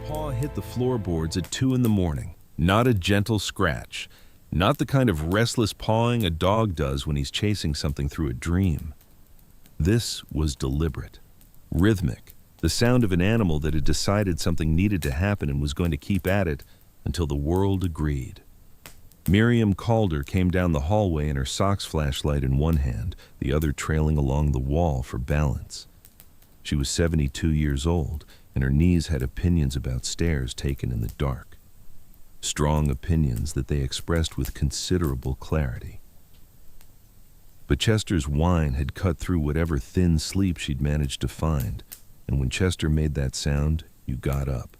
paw hit the floorboards at 2 in the morning. Not a gentle scratch. Not the kind of restless pawing a dog does when he's chasing something through a dream. This was deliberate, rhythmic, the sound of an animal that had decided something needed to happen and was going to keep at it until the world agreed. Miriam Calder came down the hallway in her socks flashlight in one hand, the other trailing along the wall for balance. She was 72 years old, and her knees had opinions about stairs taken in the dark. Strong opinions that they expressed with considerable clarity. But Chester's whine had cut through whatever thin sleep she'd managed to find, and when Chester made that sound, you got up.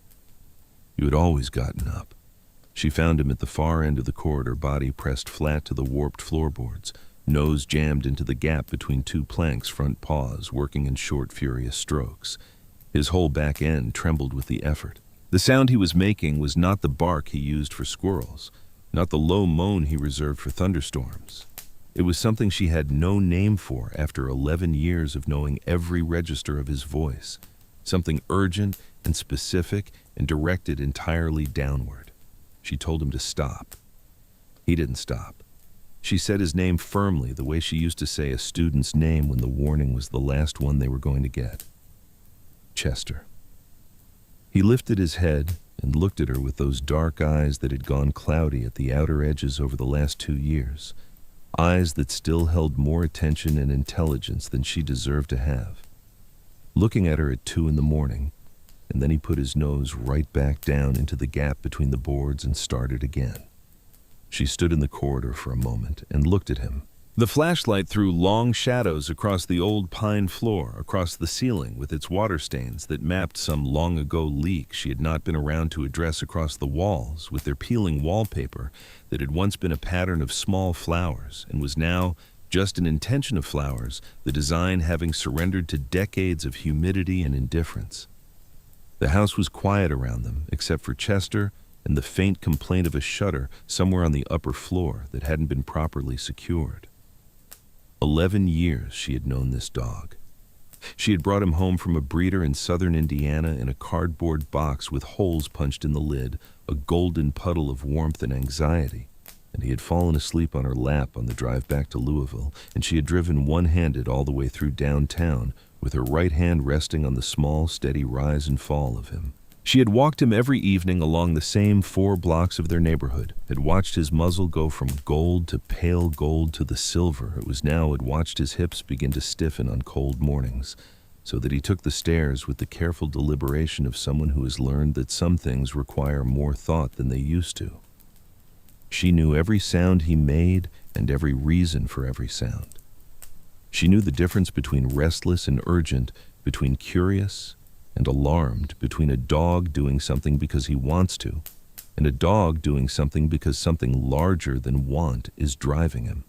You had always gotten up. She found him at the far end of the corridor, body pressed flat to the warped floorboards, nose jammed into the gap between two planks, front paws working in short, furious strokes. His whole back end trembled with the effort. The sound he was making was not the bark he used for squirrels, not the low moan he reserved for thunderstorms. It was something she had no name for after 11 years of knowing every register of his voice, something urgent and specific and directed entirely downward. She told him to stop. He didn't stop. She said his name firmly, the way she used to say a student's name when the warning was the last one they were going to get. Chester. He lifted his head and looked at her with those dark eyes that had gone cloudy at the outer edges over the last 2 years, eyes that still held more attention and intelligence than she deserved to have. Looking at her at 2 in the morning, and then he put his nose right back down into the gap between the boards and started again. She stood in the corridor for a moment and looked at him. The flashlight threw long shadows across the old pine floor, across the ceiling with its water stains that mapped some long-ago leak she had not been around to address, across the walls with their peeling wallpaper that had once been a pattern of small flowers and was now just an intention of flowers, the design having surrendered to decades of humidity and indifference. The house was quiet around them, except for Chester and the faint complaint of a shutter somewhere on the upper floor that hadn't been properly secured. 11 years she had known this dog. She had brought him home from a breeder in southern Indiana in a cardboard box with holes punched in the lid, a golden puddle of warmth and anxiety, and he had fallen asleep on her lap on the drive back to Louisville, and she had driven one-handed all the way through downtown, with her right hand resting on the small, steady rise and fall of him. She had walked him every evening along the same 4 blocks of their neighborhood, had watched his muzzle go from gold to pale gold to the silver it was now, had watched his hips begin to stiffen on cold mornings, so that he took the stairs with the careful deliberation of someone who has learned that some things require more thought than they used to. She knew every sound he made and every reason for every sound. She knew the difference between restless and urgent, between curious and alarmed, between a dog doing something because he wants to, and a dog doing something because something larger than want is driving him.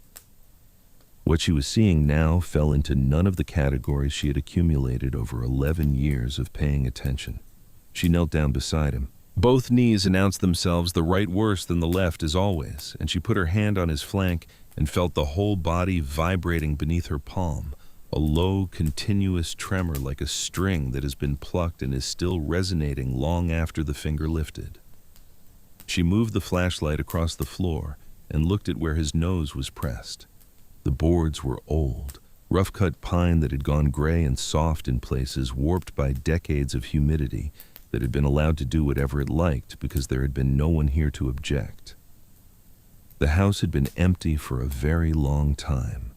What she was seeing now fell into none of the categories she had accumulated over 11 years of paying attention. She knelt down beside him. Both knees announced themselves, the right worse than the left as always, and she put her hand on his flank and felt the whole body vibrating beneath her palm, a low, continuous tremor like a string that has been plucked and is still resonating long after the finger lifted. She moved the flashlight across the floor and looked at where his nose was pressed. The boards were old, rough-cut pine that had gone gray and soft in places, warped by decades of humidity that had been allowed to do whatever it liked because there had been no one here to object. The house had been empty for a very long time.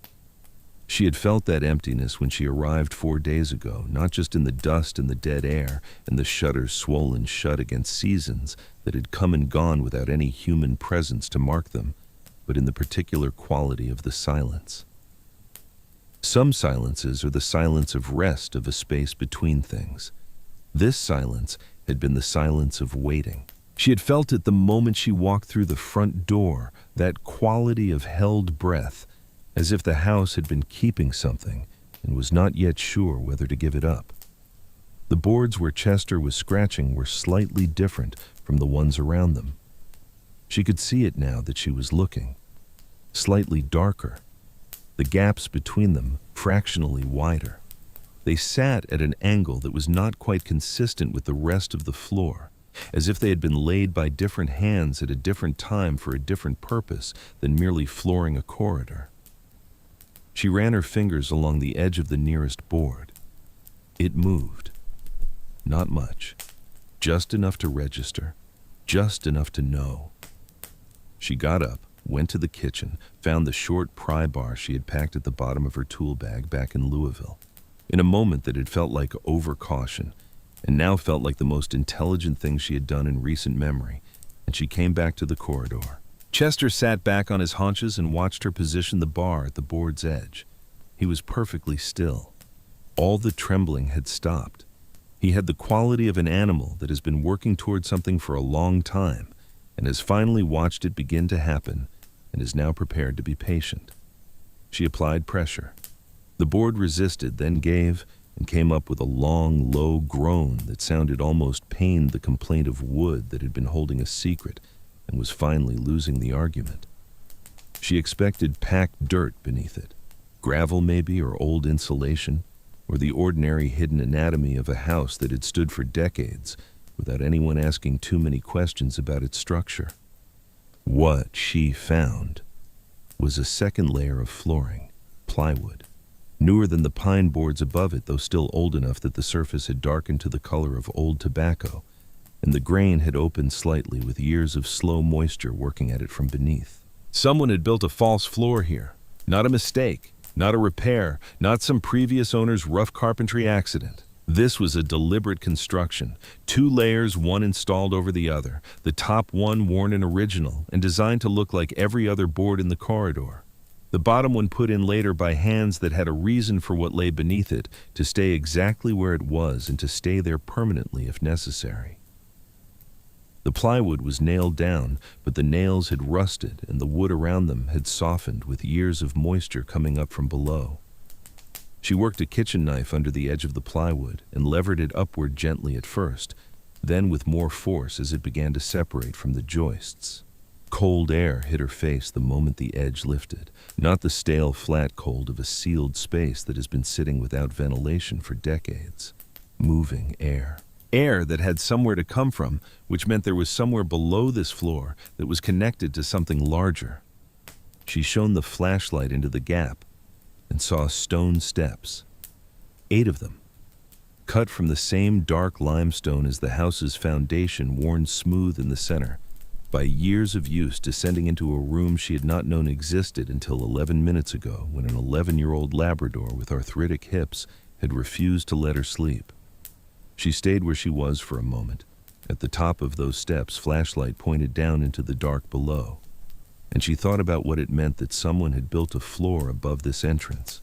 She had felt that emptiness when she arrived 4 days ago, not just in the dust and the dead air and the shutters swollen shut against seasons that had come and gone without any human presence to mark them, but in the particular quality of the silence. Some silences are the silence of rest, of a space between things. This silence had been the silence of waiting. She had felt it the moment she walked through the front door, that quality of held breath, as if the house had been keeping something and was not yet sure whether to give it up. The boards where Chester was scratching were slightly different from the ones around them. She could see it now that she was looking. Slightly darker. The gaps between them fractionally wider. They sat at an angle that was not quite consistent with the rest of the floor. as if they had been laid by different hands at a different time for a different purpose than merely flooring a corridor. She ran her fingers along the edge of the nearest board. It moved. Not much. Just enough to register. Just enough to know. She got up, went to the kitchen, found the short pry bar she had packed at the bottom of her tool bag back in Louisville. In a moment that had felt like overcaution, and now felt like the most intelligent thing she had done in recent memory, and she came back to the corridor. Chester sat back on his haunches and watched her position the bar at the board's edge. He was perfectly still. All the trembling had stopped. He had the quality of an animal that has been working toward something for a long time and has finally watched it begin to happen and is now prepared to be patient. She applied pressure. The board resisted, then gave, and came up with a long, low groan that sounded almost pained the complaint of wood that had been holding a secret and was finally losing the argument. She expected packed dirt beneath it, gravel maybe, or old insulation, or the ordinary hidden anatomy of a house that had stood for decades without anyone asking too many questions about its structure. What she found was a second layer of flooring, plywood, newer than the pine boards above it, though still old enough that the surface had darkened to the color of old tobacco, and the grain had opened slightly with years of slow moisture working at it from beneath. Someone had built a false floor here, not a mistake, not a repair, not some previous owner's rough carpentry accident. This was a deliberate construction, 2 layers, one installed over the other, the top one worn and original and designed to look like every other board in the corridor. The bottom one put in later by hands that had a reason for what lay beneath it, to stay exactly where it was and to stay there permanently if necessary. The plywood was nailed down, but the nails had rusted and the wood around them had softened with years of moisture coming up from below. She worked a kitchen knife under the edge of the plywood and levered it upward gently at first, then with more force as it began to separate from the joists. Cold air hit her face the moment the edge lifted, not the stale, flat cold of a sealed space that has been sitting without ventilation for decades. Moving air. Air that had somewhere to come from, which meant there was somewhere below this floor that was connected to something larger. She shone the flashlight into the gap and saw stone steps. 8 of them, cut from the same dark limestone as the house's foundation, worn smooth in the center, by years of use, descending into a room she had not known existed until 11 minutes ago, when an 11-year-old Labrador with arthritic hips had refused to let her sleep. She stayed where she was for a moment. At the top of those steps, flashlight pointed down into the dark below, and she thought about what it meant that someone had built a floor above this entrance.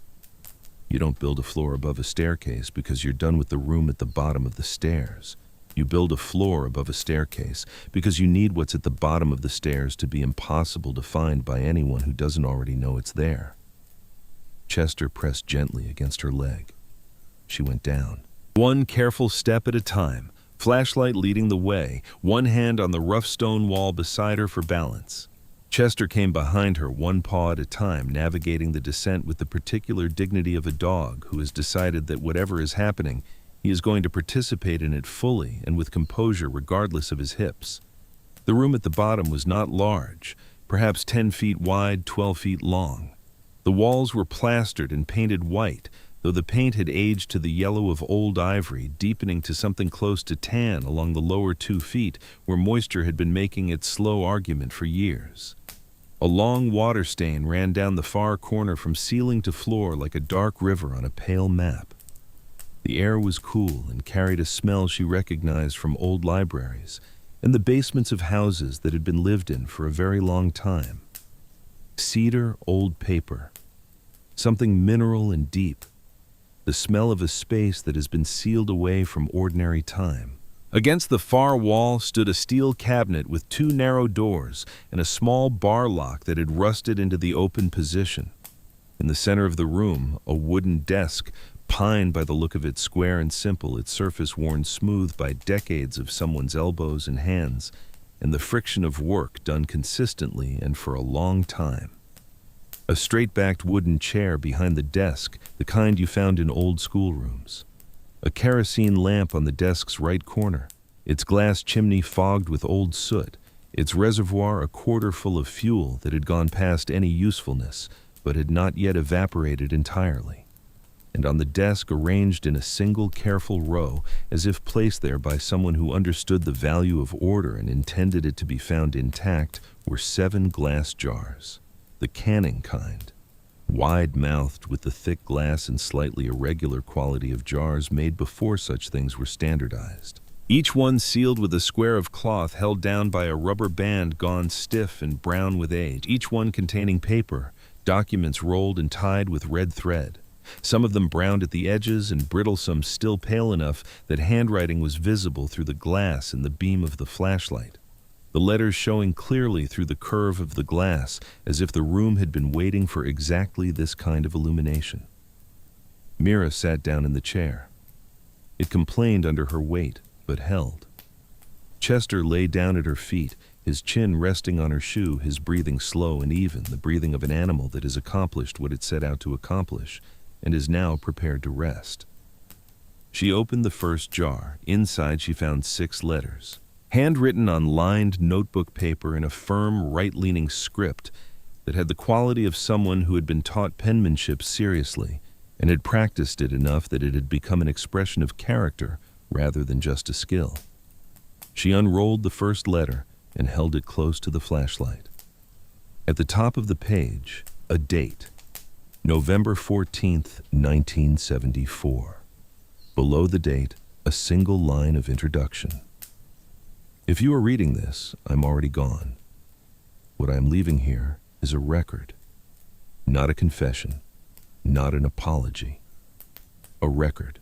You don't build a floor above a staircase because you're done with the room at the bottom of the stairs. You build a floor above a staircase because you need what's at the bottom of the stairs to be impossible to find by anyone who doesn't already know it's there. Chester pressed gently against her leg. She went down. One careful step at a time, flashlight leading the way, one hand on the rough stone wall beside her for balance. Chester came behind her, one paw at a time, navigating the descent with the particular dignity of a dog who has decided that whatever is happening, he is going to participate in it fully and with composure regardless of his hips. The room at the bottom was not large, perhaps 10 feet wide, 12 feet long. The walls were plastered and painted white, though the paint had aged to the yellow of old ivory, deepening to something close to tan along the lower 2 feet, where moisture had been making its slow argument for years. A long water stain ran down the far corner from ceiling to floor like a dark river on a pale map. The air was cool and carried a smell she recognized from old libraries and the basements of houses that had been lived in for a very long time. Cedar, old paper, something mineral and deep. The smell of a space that has been sealed away from ordinary time. Against the far wall stood a steel cabinet with 2 narrow doors and a small bar lock that had rusted into the open position. In the center of the room, a wooden desk, pine by the look of it, square and simple, its surface worn smooth by decades of someone's elbows and hands, and the friction of work done consistently and for a long time. A straight-backed wooden chair behind the desk, the kind you found in old schoolrooms. A kerosene lamp on the desk's right corner. its glass chimney fogged with old soot, its reservoir a quarter full of fuel that had gone past any usefulness but had not yet evaporated entirely. And on the desk, arranged in a single careful row, as if placed there by someone who understood the value of order and intended it to be found intact, were 7 glass jars, the canning kind, wide-mouthed with the thick glass and slightly irregular quality of jars made before such things were standardized. Each one sealed with a square of cloth held down by a rubber band gone stiff and brown with age, each one containing paper, documents rolled and tied with red thread, some of them browned at the edges and brittle, some still pale enough that handwriting was visible through the glass in the beam of the flashlight, the letters showing clearly through the curve of the glass, as if the room had been waiting for exactly this kind of illumination. Mira sat down in the chair. It complained under her weight, but held. Chester lay down at her feet, his chin resting on her shoe, his breathing slow and even, the breathing of an animal that has accomplished what it set out to accomplish and is now prepared to rest. She opened the first jar. Inside she found 6 letters, handwritten on lined notebook paper in a firm, right-leaning script that had the quality of someone who had been taught penmanship seriously and had practiced it enough that it had become an expression of character rather than just a skill. She unrolled the first letter and held it close to the flashlight. At the top of the page, a date, November 14th, 1974. Below the date, a single line of introduction. If you are reading this, I'm already gone. What I am leaving here is a record, not a confession, not an apology. A record.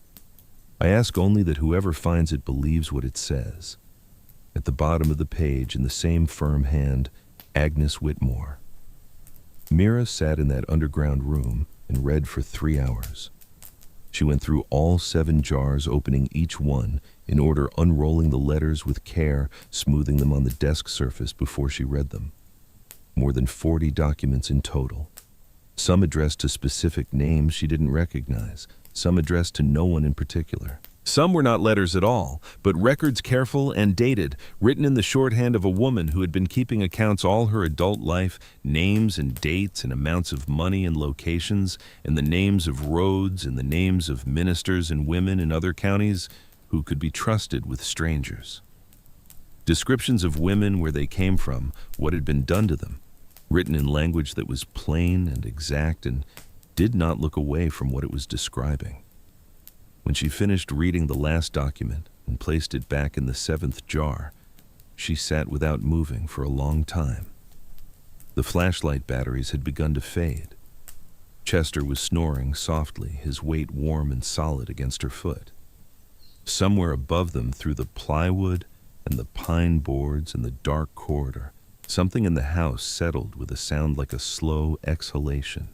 I ask only that whoever finds it believes what it says. At the bottom of the page, in the same firm hand, Agnes Whitmore. Mira sat in that underground room and read for 3 hours. She went through all 7 jars, opening each one in order, unrolling the letters with care, smoothing them on the desk surface before she read them. More than 40 documents in total. Some addressed to specific names she didn't recognize, some addressed to no one in particular. Some were not letters at all, but records careful and dated, written in the shorthand of a woman who had been keeping accounts all her adult life, names and dates and amounts of money and locations, and the names of roads and the names of ministers and women in other counties who could be trusted with strangers. Descriptions of women, where they came from, what had been done to them, written in language that was plain and exact and did not look away from what it was describing. When she finished reading the last document and placed it back in the 7th jar, she sat without moving for a long time. The flashlight batteries had begun to fade. Chester was snoring softly, his weight warm and solid against her foot. Somewhere above them, through the plywood and the pine boards and the dark corridor, something in the house settled with a sound like a slow exhalation.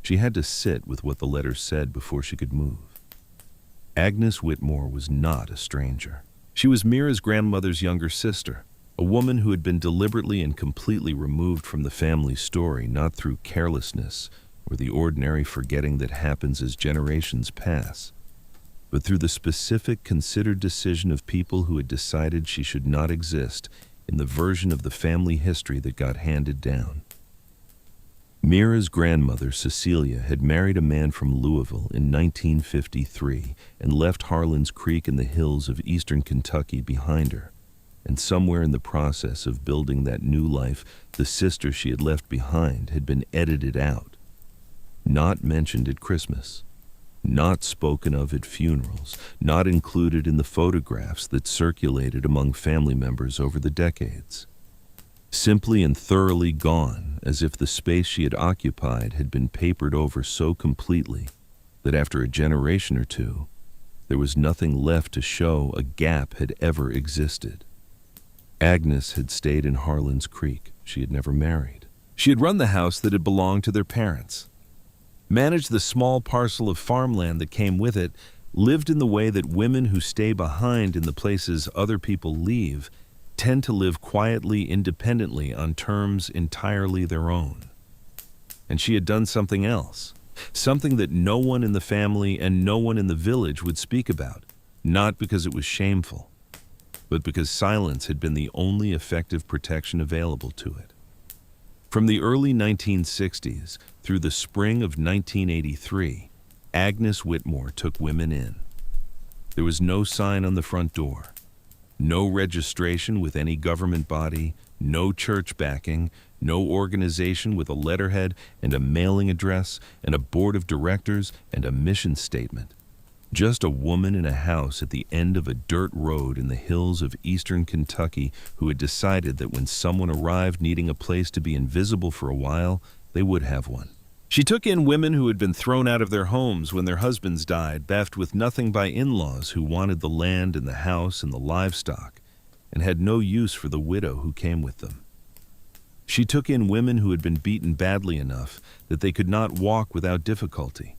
She had to sit with what the letter said before she could move. Agnes Whitmore was not a stranger. She was Mira's grandmother's younger sister, a woman who had been deliberately and completely removed from the family story, not through carelessness or the ordinary forgetting that happens as generations pass, but through the specific, considered decision of people who had decided she should not exist in the version of the family history that got handed down. Mira's grandmother, Cecilia, had married a man from Louisville in 1953 and left Harlan's Creek in the hills of eastern Kentucky behind her. And somewhere in the process of building that new life, the sister she had left behind had been edited out. Not mentioned at Christmas. Not spoken of at funerals. Not included in the photographs that circulated among family members over the decades. Simply and thoroughly gone, as if the space she had occupied had been papered over so completely that after a generation or two, there was nothing left to show a gap had ever existed. Agnes had stayed in Harlan's Creek. She had never married. She had run the house that had belonged to their parents, managed the small parcel of farmland that came with it, lived in the way that women who stay behind in the places other people leave tend to live quietly, independently, on terms entirely their own. And she had done something else, something that no one in the family and no one in the village would speak about, not because it was shameful, but because silence had been the only effective protection available to it. From the early 1960s through the spring of 1983, Agnes Whitmore took women in. There was no sign on the front door, no registration with any government body, no church backing, no organization with a letterhead and a mailing address and a board of directors and a mission statement. Just a woman in a house at the end of a dirt road in the hills of eastern Kentucky who had decided that when someone arrived needing a place to be invisible for a while, they would have one. She took in women who had been thrown out of their homes when their husbands died, left with nothing by in-laws who wanted the land and the house and the livestock, and had no use for the widow who came with them. She took in women who had been beaten badly enough that they could not walk without difficulty,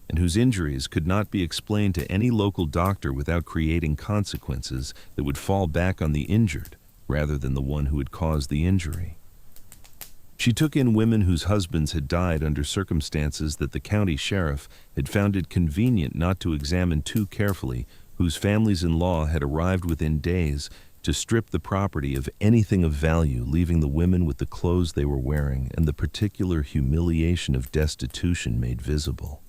and whose injuries could not be explained to any local doctor without creating consequences that would fall back on the injured rather than the one who had caused the injury. She took in women whose husbands had died under circumstances that the county sheriff had found it convenient not to examine too carefully, whose families-in-law had arrived within days to strip the property of anything of value, leaving the women with the clothes they were wearing and the particular humiliation of destitution made visible.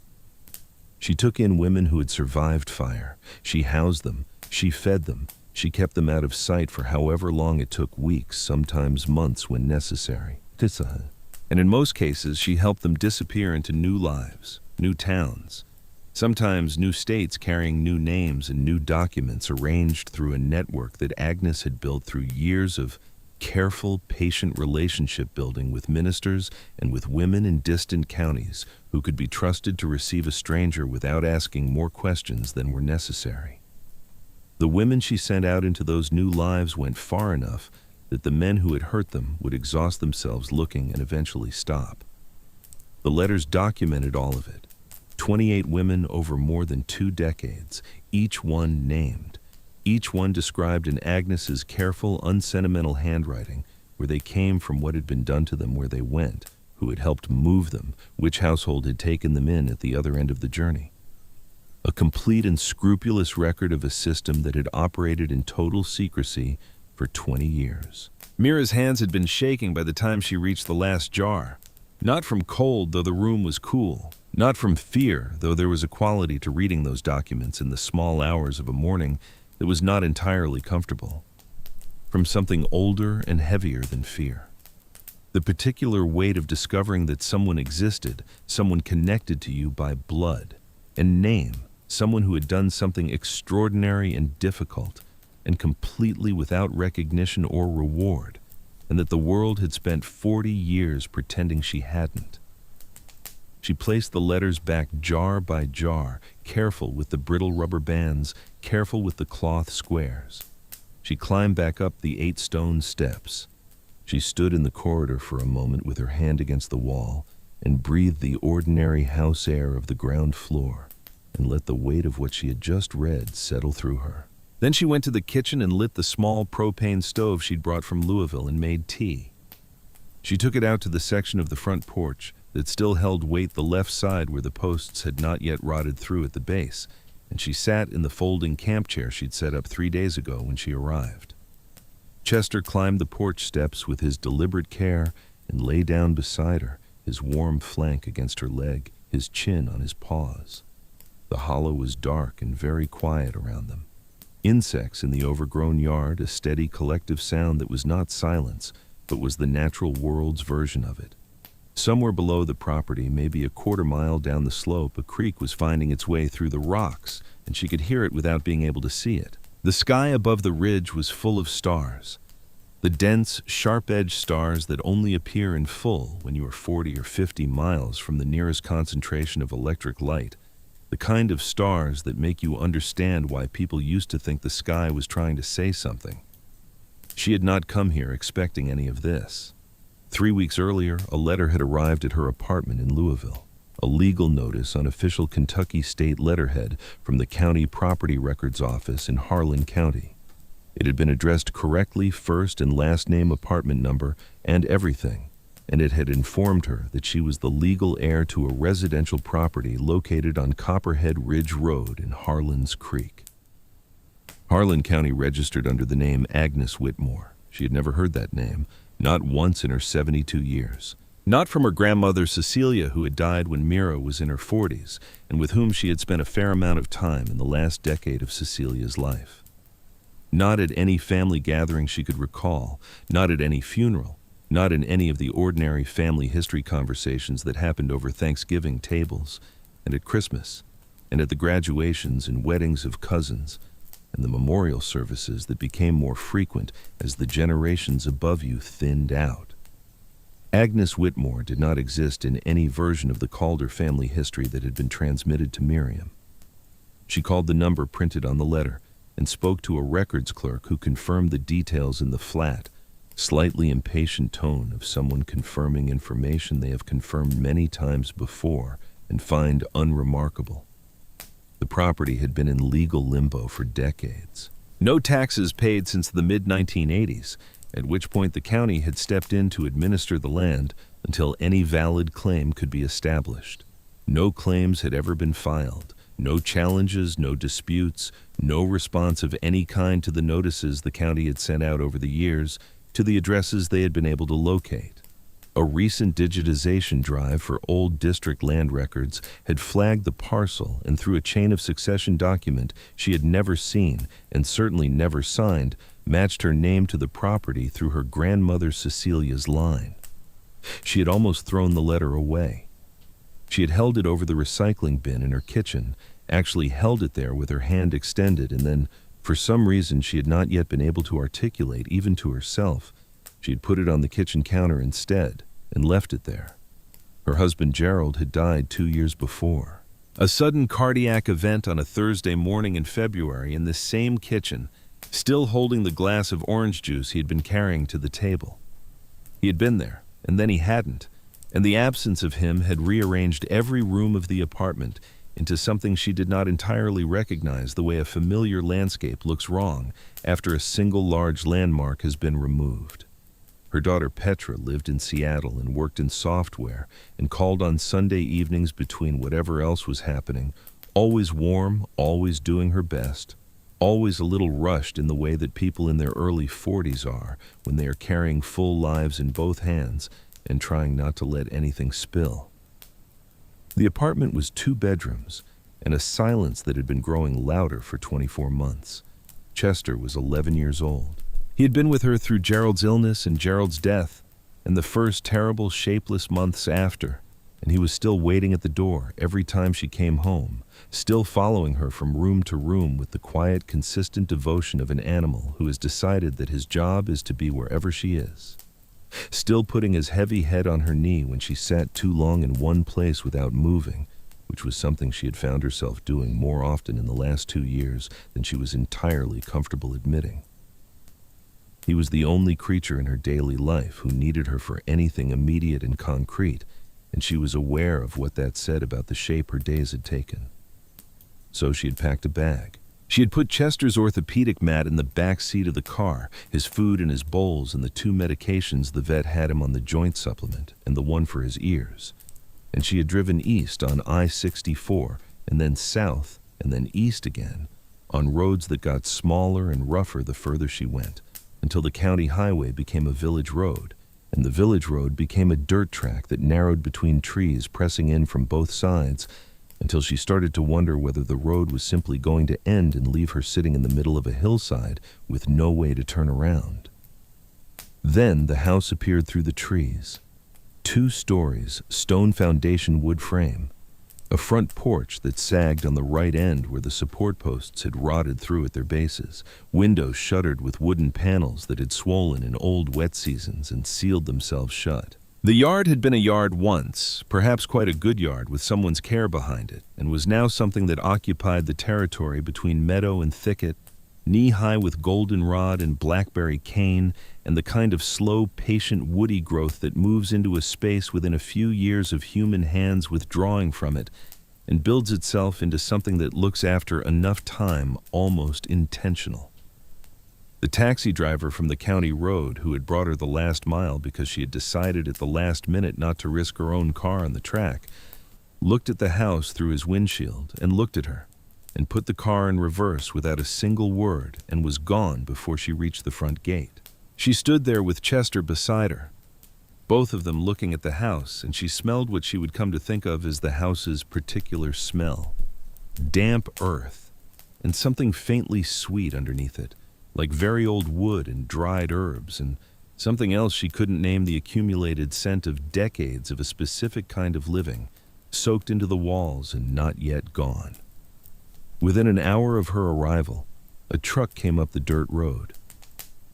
She took in women who had survived fire. She housed them. She fed them. She kept them out of sight for however long it took, weeks, sometimes months when necessary. And in most cases, she helped them disappear into new lives, new towns, sometimes new states carrying new names and new documents arranged through a network that Agnes had built through years of careful, patient relationship building with ministers and with women in distant counties who could be trusted to receive a stranger without asking more questions than were necessary. The women she sent out into those new lives went far enough that the men who had hurt them would exhaust themselves looking and eventually stop. The letters documented all of it. 28 women over more than 2 decades, each one named. Each one described in Agnes's careful, unsentimental handwriting where they came from, what had been done to them, where they went, who had helped move them, which household had taken them in at the other end of the journey. A complete and scrupulous record of a system that had operated in total secrecy for 20 years. Mira's hands had been shaking by the time she reached the last jar. Not from cold, though the room was cool. Not from fear, though there was a quality to reading those documents in the small hours of a morning that was not entirely comfortable. From something older and heavier than fear. The particular weight of discovering that someone existed, someone connected to you by blood and name, someone who had done something extraordinary and difficult and completely without recognition or reward, and that the world had spent 40 years pretending she hadn't. She placed the letters back jar by jar, careful with the brittle rubber bands, careful with the cloth squares. She climbed back up the 8 stone steps. She stood in the corridor for a moment with her hand against the wall and breathed the ordinary house air of the ground floor and let the weight of what she had just read settle through her. Then she went to the kitchen and lit the small propane stove she'd brought from Louisville and made tea. She took it out to the section of the front porch that still held weight, the left side where the posts had not yet rotted through at the base, and she sat in the folding camp chair she'd set up 3 days ago when she arrived. Chester climbed the porch steps with his deliberate care and lay down beside her, his warm flank against her leg, his chin on his paws. The hollow was dark and very quiet around them. Insects in the overgrown yard, a steady collective sound that was not silence, but was the natural world's version of it. Somewhere below the property, maybe a quarter mile down the slope, a creek was finding its way through the rocks, and she could hear it without being able to see it. The sky above the ridge was full of stars. The dense, sharp-edged stars that only appear in full when you are 40 or 50 miles from the nearest concentration of electric light. The kind of stars that make you understand why people used to think the sky was trying to say something. She had not come here expecting any of this. 3 weeks earlier, a letter had arrived at her apartment in Louisville, a legal notice on official Kentucky state letterhead from the county property records office in Harlan County. It had been addressed correctly, first and last name, apartment number, and everything, and it had informed her that she was the legal heir to a residential property located on Copperhead Ridge Road in Harlan's Creek. Harlan County registered under the name Agnes Whitmore. She had never heard that name, not once in her 72 years. Not from her grandmother Cecilia, who had died when Mira was in her 40s, and with whom she had spent a fair amount of time in the last decade of Cecilia's life. Not at any family gathering she could recall, not at any funeral, not in any of the ordinary family history conversations that happened over Thanksgiving tables, and at Christmas, and at the graduations and weddings of cousins, and the memorial services that became more frequent as the generations above you thinned out. Agnes Whitmore did not exist in any version of the Calder family history that had been transmitted to Miriam. She called the number printed on the letter and spoke to a records clerk who confirmed the details in the flat, slightly impatient tone of someone confirming information they have confirmed many times before and find unremarkable. The property had been in legal limbo for decades. No taxes paid since the mid-1980s, at which point the county had stepped in to administer the land until any valid claim could be established. No claims had ever been filed, no challenges, no disputes, no response of any kind to the notices the county had sent out over the years to the addresses they had been able to locate. A recent digitization drive for old district land records had flagged the parcel, and through a chain of succession document she had never seen and certainly never signed, matched her name to the property through her grandmother Cecilia's line. She had almost thrown the letter away. She had held it over the recycling bin in her kitchen, actually held it there with her hand extended, and then, for some reason she had not yet been able to articulate even to herself, she had put it on the kitchen counter instead and left it there. Her husband Gerald had died 2 years before. A sudden cardiac event on a Thursday morning in February in this same kitchen, still holding the glass of orange juice he had been carrying to the table. He had been there, and then he hadn't, and the absence of him had rearranged every room of the apartment into something she did not entirely recognize, the way a familiar landscape looks wrong after a single large landmark has been removed. Her daughter Petra lived in Seattle and worked in software and called on Sunday evenings between whatever else was happening, always warm, always doing her best, always a little rushed in the way that people in their early 40s are when they are carrying full lives in both hands and trying not to let anything spill. The apartment was 2 bedrooms and a silence that had been growing louder for 24 months. Chester was 11 years old. He had been with her through Gerald's illness and Gerald's death and the first terrible, shapeless months after, and he was still waiting at the door every time she came home, still following her from room to room with the quiet, consistent devotion of an animal who has decided that his job is to be wherever she is. Still putting his heavy head on her knee when she sat too long in one place without moving, which was something she had found herself doing more often in the last 2 years than she was entirely comfortable admitting. He was the only creature in her daily life who needed her for anything immediate and concrete, and she was aware of what that said about the shape her days had taken. So she had packed a bag. She had put Chester's orthopedic mat in the back seat of the car, his food and his bowls and the 2 medications the vet had him on, the joint supplement and the one for his ears. And she had driven east on I-64 and then south and then east again on roads that got smaller and rougher the further she went, until the county highway became a village road, and the village road became a dirt track that narrowed between trees pressing in from both sides, until she started to wonder whether the road was simply going to end and leave her sitting in the middle of a hillside with no way to turn around. Then the house appeared through the trees. 2 stories, stone foundation wood frame, a front porch that sagged on the right end where the support posts had rotted through at their bases, windows shuttered with wooden panels that had swollen in old wet seasons and sealed themselves shut. The yard had been a yard once, perhaps quite a good yard with someone's care behind it, and was now something that occupied the territory between meadow and thicket, knee-high with goldenrod and blackberry cane, and the kind of slow, patient woody growth that moves into a space within a few years of human hands withdrawing from it, and builds itself into something that looks after enough time almost intentional. The taxi driver from the county road, who had brought her the last mile because she had decided at the last minute not to risk her own car on the track, looked at the house through his windshield and looked at her. and put the car in reverse without a single word and was gone before she reached the front gate. She stood there with Chester beside her, both of them looking at the house, and she smelled what she would come to think of as the house's particular smell. Damp earth, and something faintly sweet underneath it, like very old wood and dried herbs, and something else she couldn't name, the accumulated scent of decades of a specific kind of living, soaked into the walls and not yet gone. Within an hour of her arrival, a truck came up the dirt road.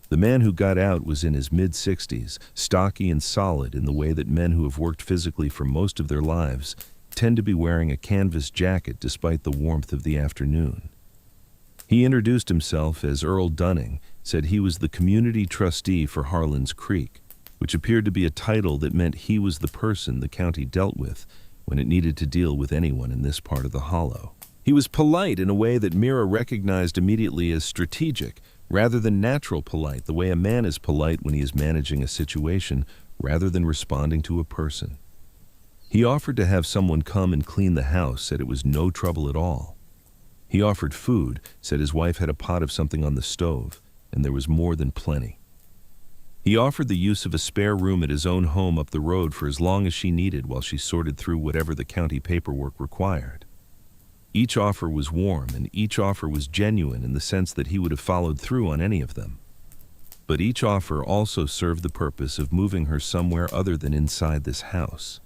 The man who got out was in his mid-60s, stocky and solid in the way that men who have worked physically for most of their lives tend to be wearing a canvas jacket despite the warmth of the afternoon. He introduced himself as Earl Dunning, said he was the community trustee for Harlan's Creek, which appeared to be a title that meant he was the person the county dealt with when it needed to deal with anyone in this part of the hollow. He was polite in a way that Mira recognized immediately as strategic, rather than natural polite, the way a man is polite when he is managing a situation rather than responding to a person. He offered to have someone come and clean the house, said it was no trouble at all. He offered food, said his wife had a pot of something on the stove, and there was more than plenty. He offered the use of a spare room at his own home up the road for as long as she needed while she sorted through whatever the county paperwork required. Each offer was warm, and each offer was genuine in the sense that he would have followed through on any of them. But each offer also served the purpose of moving her somewhere other than inside this house.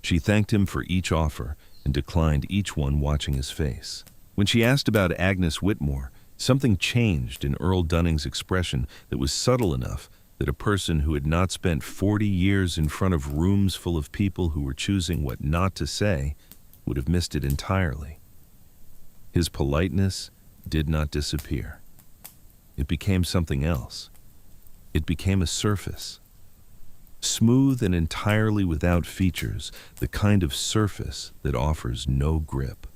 She thanked him for each offer and declined each one, watching his face. When she asked about Agnes Whitmore, something changed in Earl Dunning's expression that was subtle enough that a person who had not spent 40 years in front of rooms full of people who were choosing what not to say would have missed it entirely. His politeness did not disappear. It became something else. It became a surface. Smooth and entirely without features, the kind of surface that offers no grip.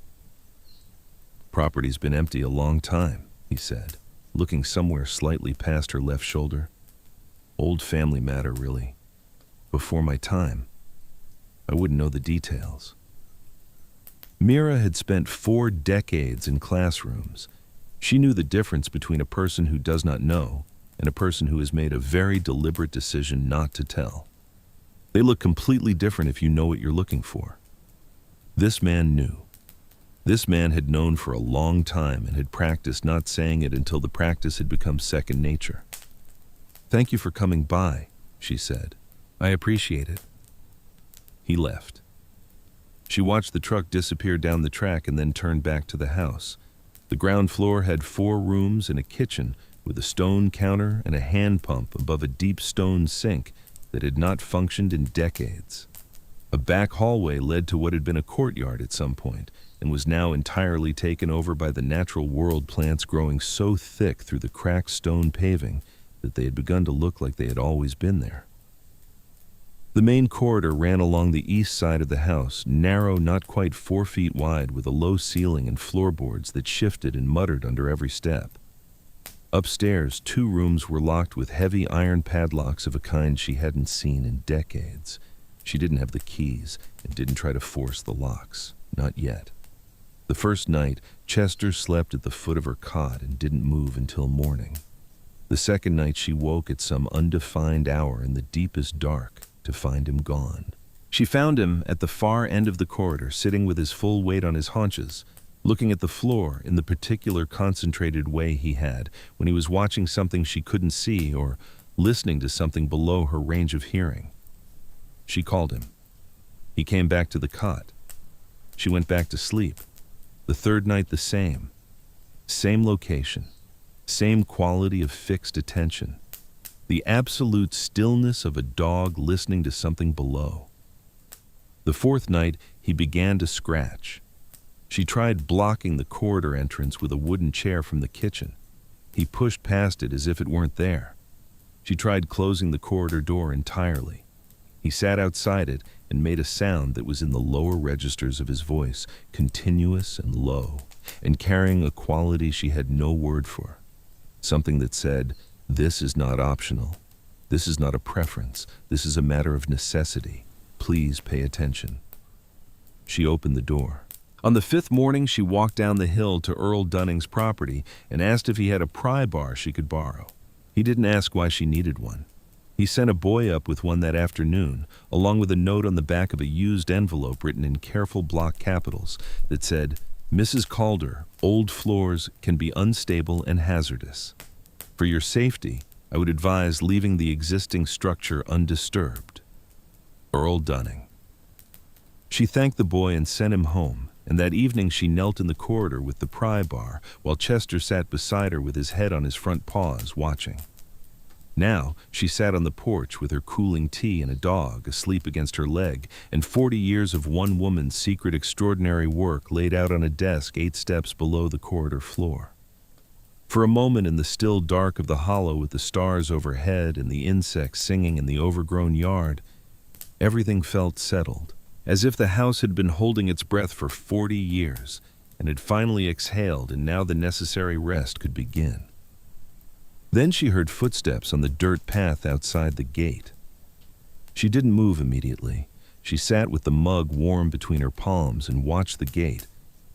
"Property's been empty a long time," he said, looking somewhere slightly past her left shoulder. "Old family matter, really. Before my time. I wouldn't know the details." Mira had spent 4 decades in classrooms. She knew the difference between a person who does not know and a person who has made a very deliberate decision not to tell. They look completely different if you know what you're looking for. This man knew. This man had known for a long time and had practiced not saying it until the practice had become second nature. "Thank you for coming by," she said. "I appreciate it." He left. She watched the truck disappear down the track and then turned back to the house. The ground floor had 4 rooms and a kitchen with a stone counter and a hand pump above a deep stone sink that had not functioned in decades. A back hallway led to what had been a courtyard at some point and was now entirely taken over by the natural world plants growing so thick through the cracked stone paving that they had begun to look like they had always been there. The main corridor ran along the east side of the house, narrow, not quite 4 feet wide, with a low ceiling and floorboards that shifted and muttered under every step. Upstairs, 2 rooms were locked with heavy iron padlocks of a kind she hadn't seen in decades. She didn't have the keys and didn't try to force the locks. Not yet. The first night, Chester slept at the foot of her cot and didn't move until morning. The second night, she woke at some undefined hour in the deepest dark to find him gone. She found him at the far end of the corridor, sitting with his full weight on his haunches, looking at the floor in the particular concentrated way he had when he was watching something she couldn't see or listening to something below her range of hearing. She called him. He came back to the cot. She went back to sleep. The third night the same. Same location. Same quality of fixed attention. The absolute stillness of a dog listening to something below. The fourth night, he began to scratch. She tried blocking the corridor entrance with a wooden chair from the kitchen. He pushed past it as if it weren't there. She tried closing the corridor door entirely. He sat outside it and made a sound that was in the lower registers of his voice, continuous and low, and carrying a quality she had no word for. Something that said, "This is not optional. This is not a preference. This is a matter of necessity. Please pay attention." She opened the door. On the fifth morning, she walked down the hill to Earl Dunning's property and asked if he had a pry bar she could borrow. He didn't ask why she needed one. He sent a boy up with one that afternoon, along with a note on the back of a used envelope written in careful block capitals that said, "Mrs. Calder, old floors can be unstable and hazardous. For your safety, I would advise leaving the existing structure undisturbed. Earl Dunning." She thanked the boy and sent him home, and that evening she knelt in the corridor with the pry bar while Chester sat beside her with his head on his front paws, watching. Now she sat on the porch with her cooling tea and a dog asleep against her leg, and 40 years of one woman's secret extraordinary work laid out on a desk 8 steps below the corridor floor. For a moment, in the still dark of the hollow with the stars overhead and the insects singing in the overgrown yard, everything felt settled, as if the house had been holding its breath for 40 years and had finally exhaled, and now the necessary rest could begin. Then she heard footsteps on the dirt path outside the gate. She didn't move immediately. She sat with the mug warm between her palms and watched the gate,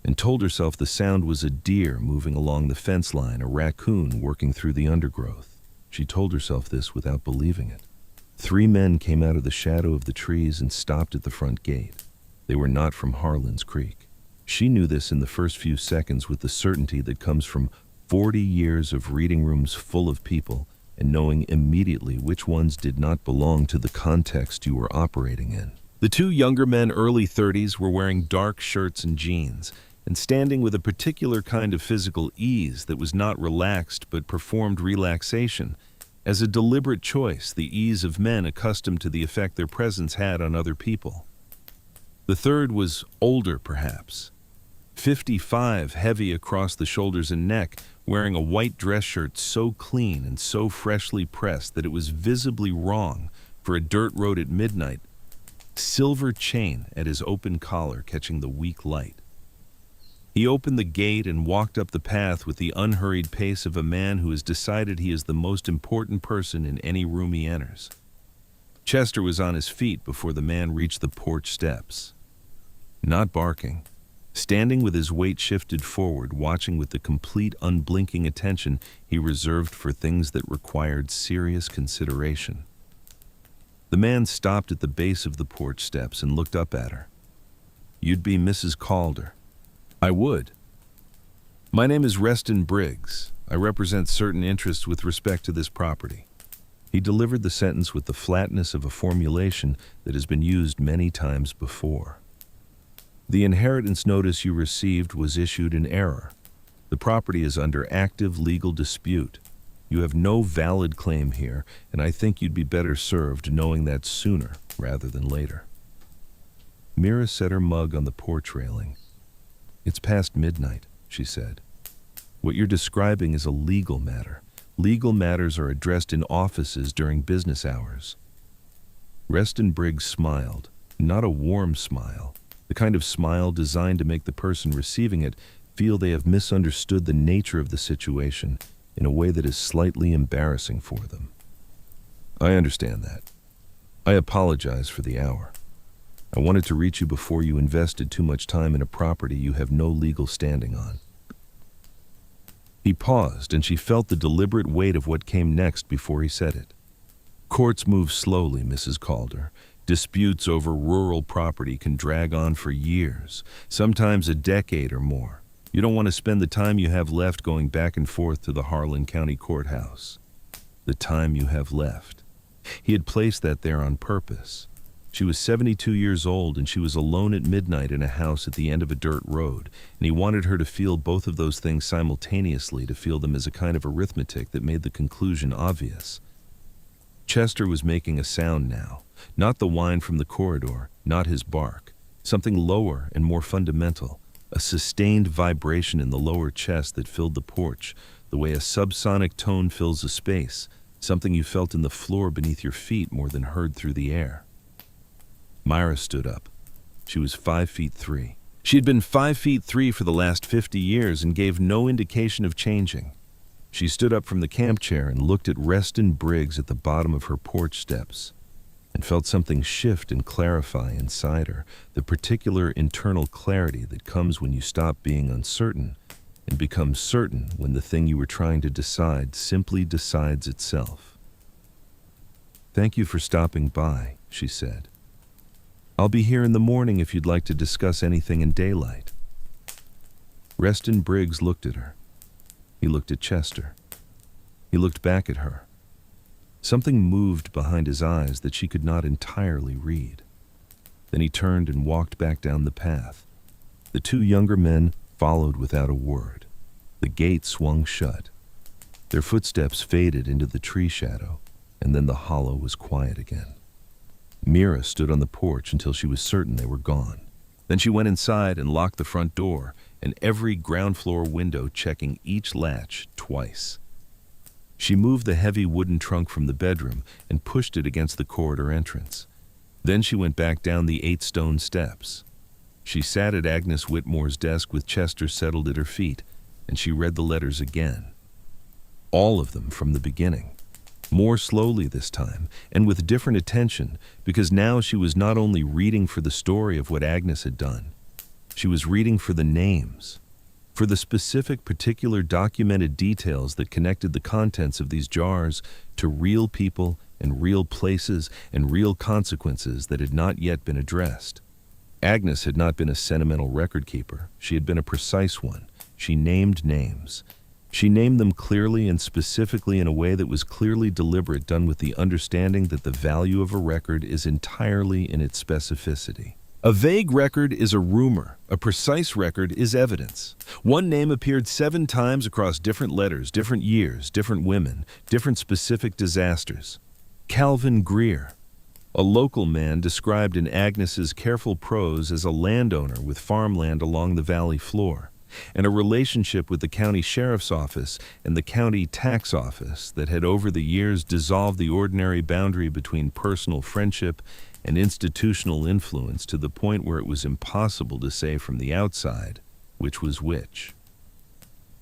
and told herself the sound was a deer moving along the fence line, a raccoon working through the undergrowth. She told herself this without believing it. 3 men came out of the shadow of the trees and stopped at the front gate. They were not from Harlan's Creek. She knew this in the first few seconds with the certainty that comes from 40 years of reading rooms full of people and knowing immediately which ones did not belong to the context you were operating in. The 2 younger men, early 30s, were wearing dark shirts and jeans and standing with a particular kind of physical ease that was not relaxed but performed relaxation as a deliberate choice, the ease of men accustomed to the effect their presence had on other people. The third was older, perhaps, 55, heavy across the shoulders and neck, wearing a white dress shirt so clean and so freshly pressed that it was visibly wrong for a dirt road at midnight, silver chain at his open collar catching the weak light. He opened the gate and walked up the path with the unhurried pace of a man who has decided he is the most important person in any room he enters. Chester was on his feet before the man reached the porch steps. Not barking, standing with his weight shifted forward, watching with the complete unblinking attention he reserved for things that required serious consideration. The man stopped at the base of the porch steps and looked up at her. "You'd be Mrs. Calder." "I would." "My name is Reston Briggs. I represent certain interests with respect to this property." He delivered the sentence with the flatness of a formulation that has been used many times before. "The inheritance notice you received was issued in error. The property is under active legal dispute. You have no valid claim here, and I think you'd be better served knowing that sooner rather than later." Mira set her mug on the porch railing. "It's past midnight," she said. "What you're describing is a legal matter. Legal matters are addressed in offices during business hours." Reston Briggs smiled, not a warm smile, the kind of smile designed to make the person receiving it feel they have misunderstood the nature of the situation in a way that is slightly embarrassing for them. "I understand that. I apologize for the hour. I wanted to reach you before you invested too much time in a property you have no legal standing on." He paused, and she felt the deliberate weight of what came next before he said it. "Courts move slowly, Mrs. Calder. Disputes over rural property can drag on for years, sometimes a decade or more. You don't want to spend the time you have left going back and forth to the Harlan County Courthouse. The time you have left." He had placed that there on purpose. She was 72 years old, and she was alone at midnight in a house at the end of a dirt road, and he wanted her to feel both of those things simultaneously, to feel them as a kind of arithmetic that made the conclusion obvious. Chester was making a sound now, not the whine from the corridor, not his bark, something lower and more fundamental, a sustained vibration in the lower chest that filled the porch, the way a subsonic tone fills a space, something you felt in the floor beneath your feet more than heard through the air. Myra stood up. She was 5'3". She had been 5'3" for the last 50 years and gave no indication of changing. She stood up from the camp chair and looked at Reston Briggs at the bottom of her porch steps. and felt something shift and clarify inside her, the particular internal clarity that comes when you stop being uncertain and become certain when the thing you were trying to decide simply decides itself. "Thank you for stopping by," she said. "I'll be here in the morning if you'd like to discuss anything in daylight." Reston Briggs looked at her. He looked at Chester. He looked back at her. Something moved behind his eyes that she could not entirely read. Then he turned and walked back down the path. The two younger men followed without a word. The gate swung shut. Their footsteps faded into the tree shadow, and then the hollow was quiet again. Mira stood on the porch until she was certain they were gone. Then she went inside and locked the front door, and every ground floor window checking each latch twice. She moved the heavy wooden trunk from the bedroom and pushed it against the corridor entrance. Then she went back down the 8 stone steps. She sat at Agnes Whitmore's desk with Chester settled at her feet, and she read the letters again. All of them from the beginning. More slowly this time, and with different attention, because now she was not only reading for the story of what Agnes had done, she was reading for the names, for the specific particular documented details that connected the contents of these jars to real people and real places and real consequences that had not yet been addressed. Agnes had not been a sentimental record keeper. She had been a precise one. She named names. She named them clearly and specifically in a way that was clearly deliberate, done with the understanding that the value of a record is entirely in its specificity. A vague record is a rumor. A precise record is evidence. One name appeared 7 times across different letters, different years, different women, different specific disasters. Calvin Greer. A local man described in Agnes's careful prose as a landowner with farmland along the valley floor, and a relationship with the county sheriff's office and the county tax office that had over the years dissolved the ordinary boundary between personal friendship and institutional influence to the point where it was impossible to say from the outside which was which.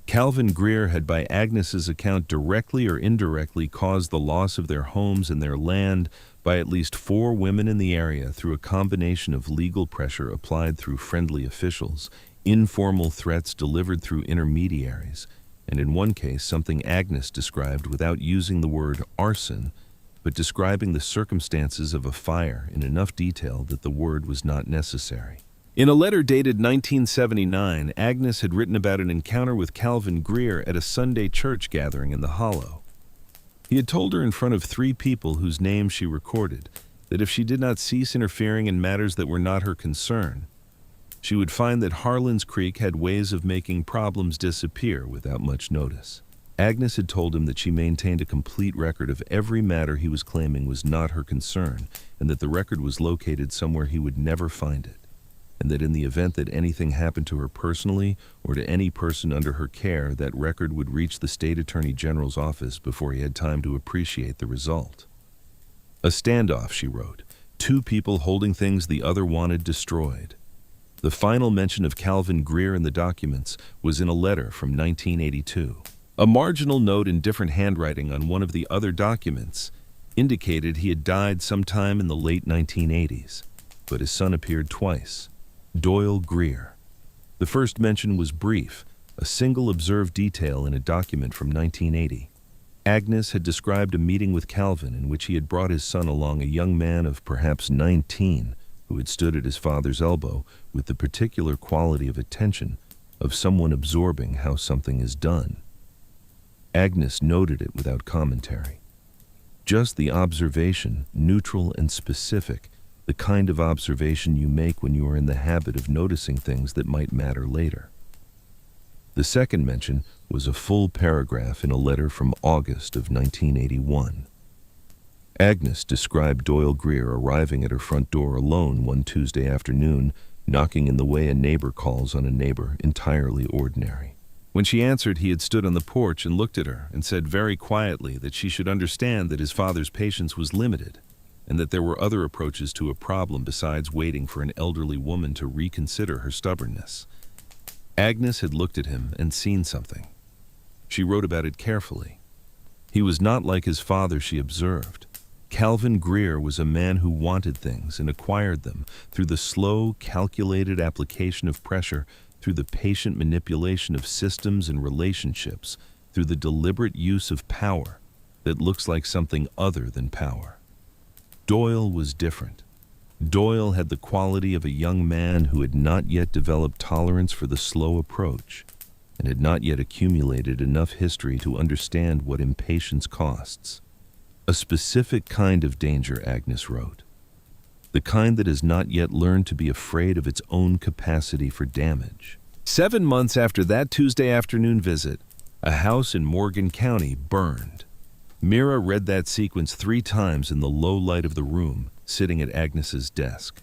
Calvin Greer had, by Agnes's account, directly or indirectly caused the loss of their homes and their land by at least 4 women in the area through a combination of legal pressure applied through friendly officials, informal threats delivered through intermediaries, and in one case something Agnes described without using the word arson, but describing the circumstances of a fire in enough detail that the word was not necessary. In a letter dated 1979, Agnes had written about an encounter with Calvin Greer at a Sunday church gathering in the Hollow. He had told her in front of 3 people whose names she recorded that if she did not cease interfering in matters that were not her concern, she would find that Harlan's Creek had ways of making problems disappear without much notice. Agnes had told him that she maintained a complete record of every matter he was claiming was not her concern, and that the record was located somewhere he would never find it, and that in the event that anything happened to her personally or to any person under her care, that record would reach the state attorney general's office before he had time to appreciate the result. A standoff, she wrote. 2 people holding things the other wanted destroyed. The final mention of Calvin Greer in the documents was in a letter from 1982. A marginal note in different handwriting on one of the other documents indicated he had died sometime in the late 1980s, but his son appeared twice. Doyle Greer. The first mention was brief, a single observed detail in a document from 1980. Agnes had described a meeting with Calvin in which he had brought his son along, a young man of perhaps 19 who had stood at his father's elbow with the particular quality of attention of someone absorbing how something is done. Agnes noted it without commentary. Just the observation, neutral and specific, the kind of observation you make when you are in the habit of noticing things that might matter later. The second mention was a full paragraph in a letter from August of 1981. Agnes described Doyle Greer arriving at her front door alone one Tuesday afternoon, knocking in the way a neighbor calls on a neighbor, entirely ordinary. When she answered, he had stood on the porch and looked at her and said very quietly that she should understand that his father's patience was limited, and that there were other approaches to a problem besides waiting for an elderly woman to reconsider her stubbornness. Agnes had looked at him and seen something. She wrote about it carefully. He was not like his father, she observed. Calvin Greer was a man who wanted things and acquired them through the slow, calculated application of pressure, through the patient manipulation of systems and relationships, through the deliberate use of power that looks like something other than power. Doyle was different. Doyle had the quality of a young man who had not yet developed tolerance for the slow approach and had not yet accumulated enough history to understand what impatience costs. A specific kind of danger, Agnes wrote. The kind that has not yet learned to be afraid of its own capacity for damage. 7 months after that Tuesday afternoon visit, a house in Morgan County burned. Mira read that sequence 3 times in the low light of the room, sitting at Agnes's desk.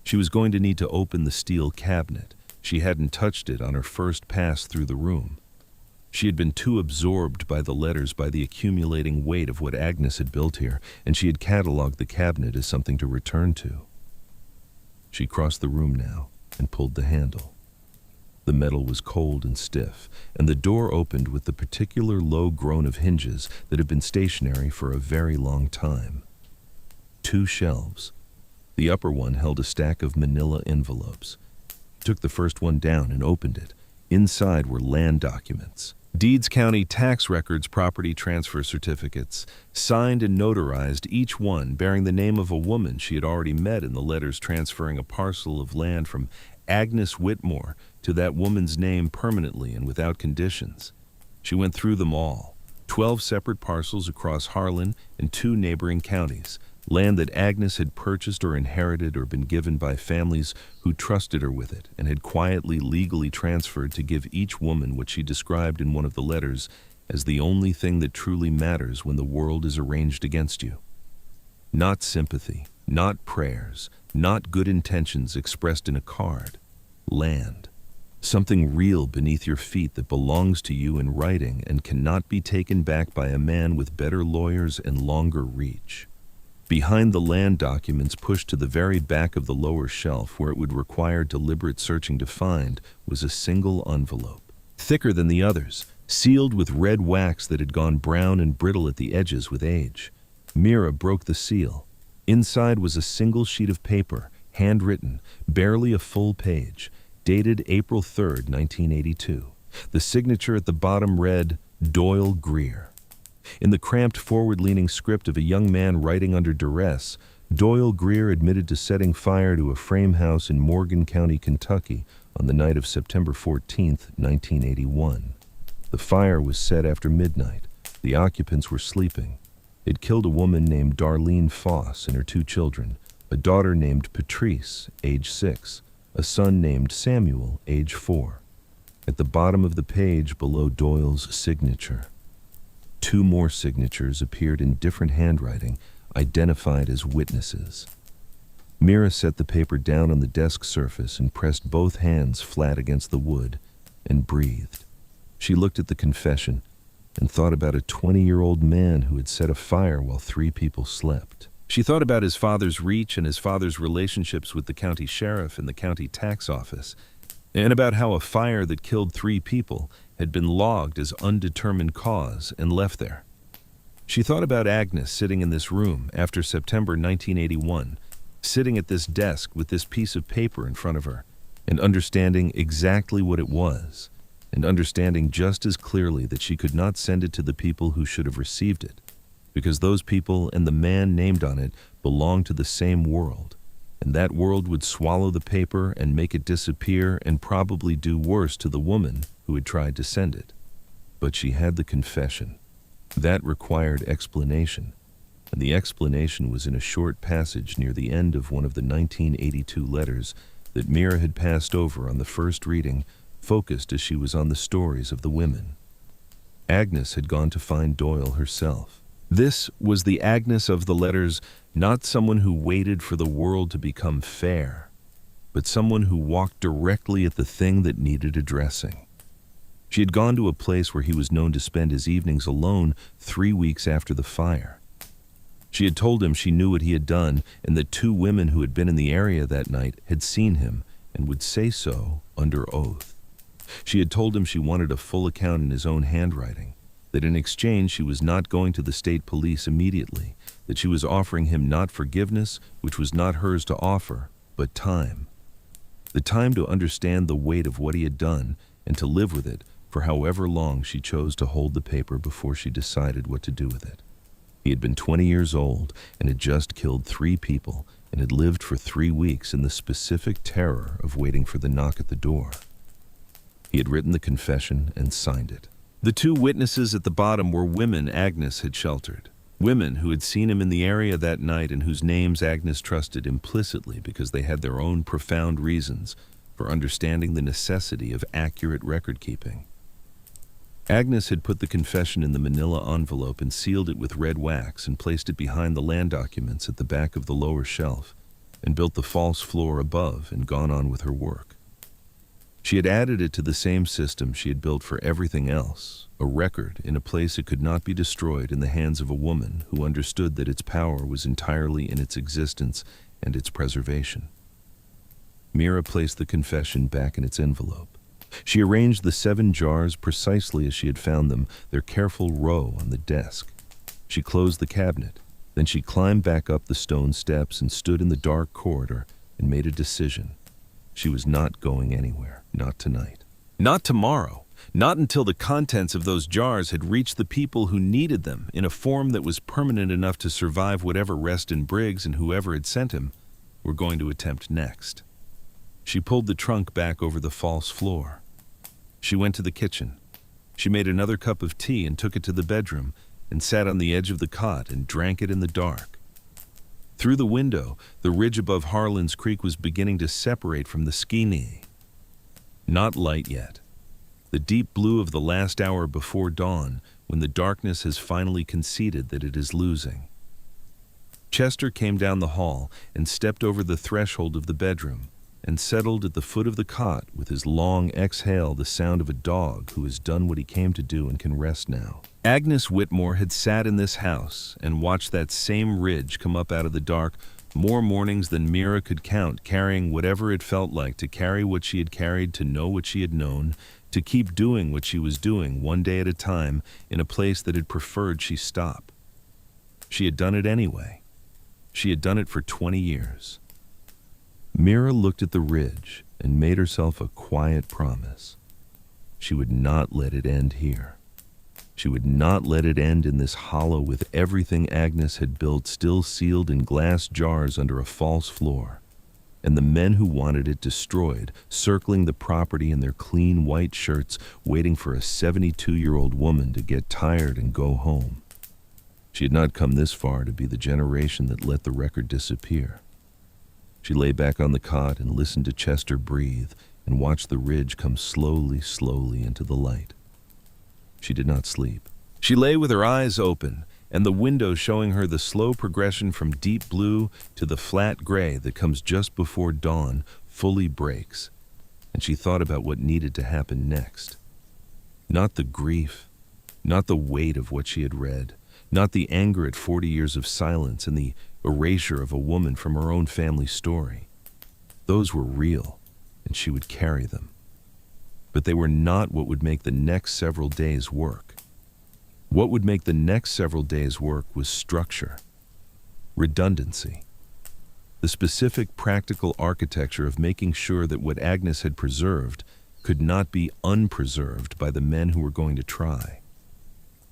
She was going to need to open the steel cabinet. She hadn't touched it on her first pass through the room. She had been too absorbed by the letters, by the accumulating weight of what Agnes had built here, and she had catalogued the cabinet as something to return to. She crossed the room now and pulled the handle. The metal was cold and stiff, and the door opened with the particular low groan of hinges that had been stationary for a very long time. 2 shelves. The upper one held a stack of manila envelopes. She took the first one down and opened it. Inside were land documents. Deeds County tax records, property transfer certificates, signed and notarized, each one bearing the name of a woman she had already met in the letters transferring a parcel of land from Agnes Whitmore to that woman's name permanently and without conditions. She went through them all. 12 separate parcels across Harlan and 2 neighboring counties. Land that Agnes had purchased or inherited or been given by families who trusted her with it and had quietly, legally transferred to give each woman what she described in one of the letters as the only thing that truly matters when the world is arranged against you. Not sympathy, not prayers, not good intentions expressed in a card. Land. Something real beneath your feet that belongs to you in writing and cannot be taken back by a man with better lawyers and longer reach. Behind the land documents, pushed to the very back of the lower shelf where it would require deliberate searching to find, was a single envelope, thicker than the others, sealed with red wax that had gone brown and brittle at the edges with age. Mira broke the seal. Inside was a single sheet of paper, handwritten, barely a full page, dated April 3rd, 1982. The signature at the bottom read, Doyle Greer. In the cramped, forward-leaning script of a young man writing under duress, Doyle Greer admitted to setting fire to a frame house in Morgan County, Kentucky, on the night of September 14th, 1981. The fire was set after midnight. The occupants were sleeping. It killed a woman named Darlene Foss and her 2 children, a daughter named Patrice, age 6, a son named Samuel, age 4. At the bottom of the page below Doyle's signature, 2 more signatures appeared in different handwriting, identified as witnesses. Mira set the paper down on the desk surface and pressed both hands flat against the wood and breathed. She looked at the confession and thought about a 20-year-old man who had set a fire while 3 people slept. She thought about his father's reach and his father's relationships with the county sheriff and the county tax office, and about how a fire that killed 3 people had been logged as undetermined cause and left there. She thought about Agnes sitting in this room after September 1981, sitting at this desk with this piece of paper in front of her, and understanding exactly what it was, and understanding just as clearly that she could not send it to the people who should have received it, because those people and the man named on it belonged to the same world, and that world would swallow the paper and make it disappear and probably do worse to the woman who had tried to send it. But she had the confession. That required explanation, and the explanation was in a short passage near the end of one of the 1982 letters that Mira had passed over on the first reading, focused as she was on the stories of the women. Agnes had gone to find Doyle herself. This was the Agnes of the letters, not someone who waited for the world to become fair, but someone who walked directly at the thing that needed addressing. She had gone to a place where he was known to spend his evenings alone 3 weeks after the fire. She had told him she knew what he had done and that 2 women who had been in the area that night had seen him and would say so under oath. She had told him she wanted a full account in his own handwriting, that in exchange she was not going to the state police immediately, that she was offering him not forgiveness, which was not hers to offer, but time. The time to understand the weight of what he had done and to live with it for however long she chose to hold the paper before she decided what to do with it. He had been 20 years old and had just killed 3 people and had lived for 3 weeks in the specific terror of waiting for the knock at the door. He had written the confession and signed it. The 2 witnesses at the bottom were women Agnes had sheltered, women who had seen him in the area that night and whose names Agnes trusted implicitly because they had their own profound reasons for understanding the necessity of accurate record-keeping. Agnes had put the confession in the manila envelope and sealed it with red wax and placed it behind the land documents at the back of the lower shelf and built the false floor above and gone on with her work. She had added it to the same system she had built for everything else, a record in a place it could not be destroyed in the hands of a woman who understood that its power was entirely in its existence and its preservation. Mira placed the confession back in its envelope. She arranged the 7 jars precisely as she had found them, their careful row on the desk. She closed the cabinet. Then she climbed back up the stone steps and stood in the dark corridor and made a decision. She was not going anywhere, not tonight. Not tomorrow, not until the contents of those jars had reached the people who needed them in a form that was permanent enough to survive whatever Reston Briggs and whoever had sent him were going to attempt next. She pulled the trunk back over the false floor. She went to the kitchen. She made another cup of tea and took it to the bedroom and sat on the edge of the cot and drank it in the dark. Through the window, the ridge above Harlan's Creek was beginning to separate from the skeeny. Not light yet. The deep blue of the last hour before dawn, when the darkness has finally conceded that it is losing. Chester came down the hall and stepped over the threshold of the bedroom and settled at the foot of the cot with his long exhale, the sound of a dog who has done what he came to do and can rest now. Agnes Whitmore had sat in this house and watched that same ridge come up out of the dark more mornings than Mira could count, carrying whatever it felt like to carry what she had carried, to know what she had known, to keep doing what she was doing one day at a time in a place that had preferred she stop. She had done it anyway. She had done it for 20 years. Mira looked at the ridge and made herself a quiet promise. She would not let it end here. She would not let it end in this hollow with everything Agnes had built still sealed in glass jars under a false floor, and the men who wanted it destroyed, circling the property in their clean white shirts, waiting for a 72-year-old woman to get tired and go home. She had not come this far to be the generation that let the record disappear. She lay back on the cot and listened to Chester breathe and watched the ridge come slowly, slowly into the light. She did not sleep. She lay with her eyes open and the window showing her the slow progression from deep blue to the flat gray that comes just before dawn fully breaks, and she thought about what needed to happen next. Not the grief, not the weight of what she had read, not the anger at 40 years of silence and the erasure of a woman from her own family story. Those were real, and she would carry them. But they were not what would make the next several days work. What would make the next several days work was structure, redundancy, the specific practical architecture of making sure that what Agnes had preserved could not be unpreserved by the men who were going to try.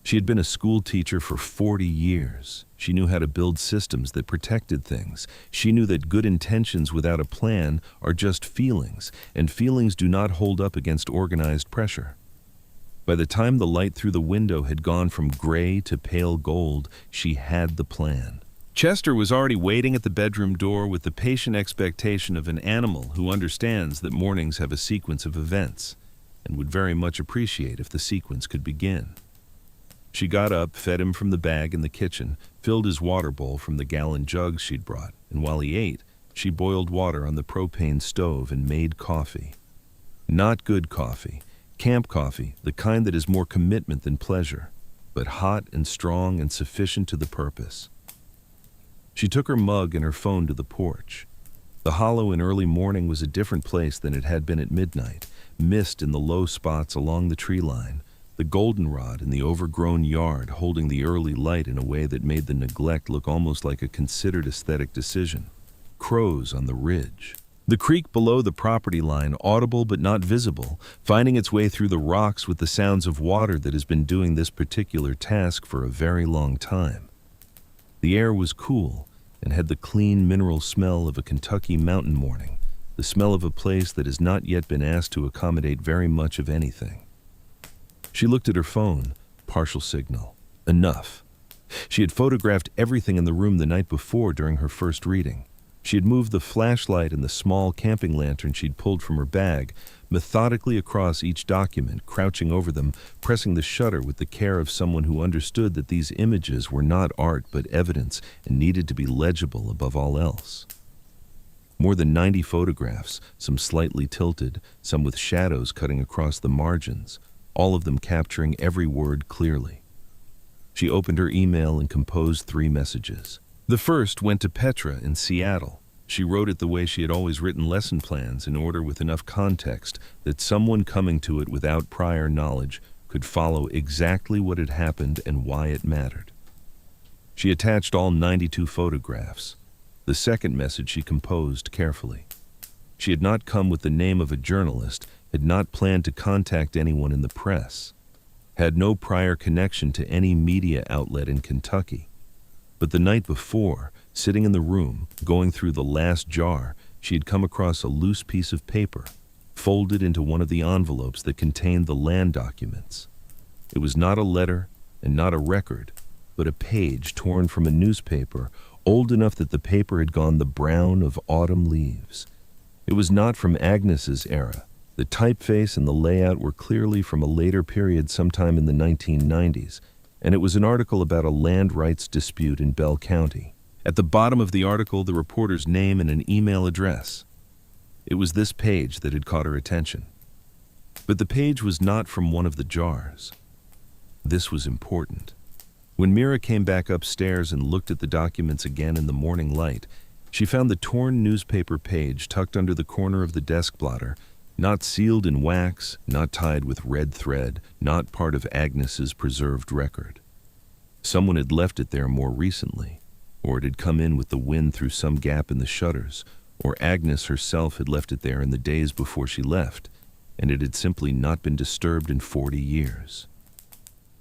She had been a school teacher for 40 years. She knew how to build systems that protected things. She knew that good intentions without a plan are just feelings, and feelings do not hold up against organized pressure. By the time the light through the window had gone from gray to pale gold, she had the plan. Chester was already waiting at the bedroom door with the patient expectation of an animal who understands that mornings have a sequence of events, and would very much appreciate if the sequence could begin. She got up, fed him from the bag in the kitchen, filled his water bowl from the gallon jugs she'd brought, and while he ate, she boiled water on the propane stove and made coffee. Not good coffee, camp coffee, the kind that is more commitment than pleasure, but hot and strong and sufficient to the purpose. She took her mug and her phone to the porch. The hollow in early morning was a different place than it had been at midnight, mist in the low spots along the tree line, the goldenrod in the overgrown yard holding the early light in a way that made the neglect look almost like a considered aesthetic decision. Crows on the ridge. The creek below the property line, audible but not visible, finding its way through the rocks with the sounds of water that has been doing this particular task for a very long time. The air was cool and had the clean mineral smell of a Kentucky mountain morning, the smell of a place that has not yet been asked to accommodate very much of anything. She looked at her phone. Partial signal. Enough. She had photographed everything in the room the night before during her first reading. She had moved the flashlight and the small camping lantern she'd pulled from her bag methodically across each document, crouching over them, pressing the shutter with the care of someone who understood that these images were not art but evidence and needed to be legible above all else. More than 90 photographs, some slightly tilted, some with shadows cutting across the margins, all of them capturing every word clearly. She opened her email and composed 3 messages. The first went to Petra in Seattle. She wrote it the way she had always written lesson plans, in order with enough context that someone coming to it without prior knowledge could follow exactly what had happened and why it mattered. She attached all 92 photographs. The second message she composed carefully. She had not come with the name of a journalist, had not planned to contact anyone in the press, had no prior connection to any media outlet in Kentucky. But the night before, sitting in the room, going through the last jar, she had come across a loose piece of paper, folded into one of the envelopes that contained the land documents. It was not a letter and not a record, but a page torn from a newspaper, old enough that the paper had gone the brown of autumn leaves. It was not from Agnes's era. The typeface and the layout were clearly from a later period sometime in the 1990s, and it was an article about a land rights dispute in Bell County. At the bottom of the article, the reporter's name and an email address. It was this page that had caught her attention. But the page was not from one of the jars. This was important. When Mira came back upstairs and looked at the documents again in the morning light, she found the torn newspaper page tucked under the corner of the desk blotter, not sealed in wax, not tied with red thread, not part of Agnes's preserved record. Someone had left it there more recently, or it had come in with the wind through some gap in the shutters, or Agnes herself had left it there in the days before she left, and it had simply not been disturbed in 40 years.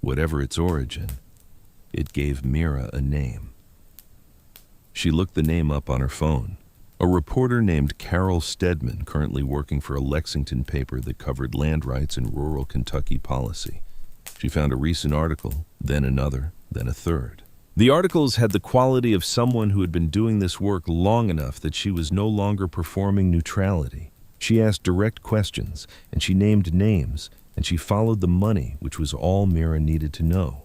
Whatever its origin, it gave Mira a name. She looked the name up on her phone. A reporter named Carol Stedman, currently working for a Lexington paper that covered land rights and rural Kentucky policy. She found a recent article, then another, then a third. The articles had the quality of someone who had been doing this work long enough that she was no longer performing neutrality. She asked direct questions, and she named names, and she followed the money, which was all Mira needed to know.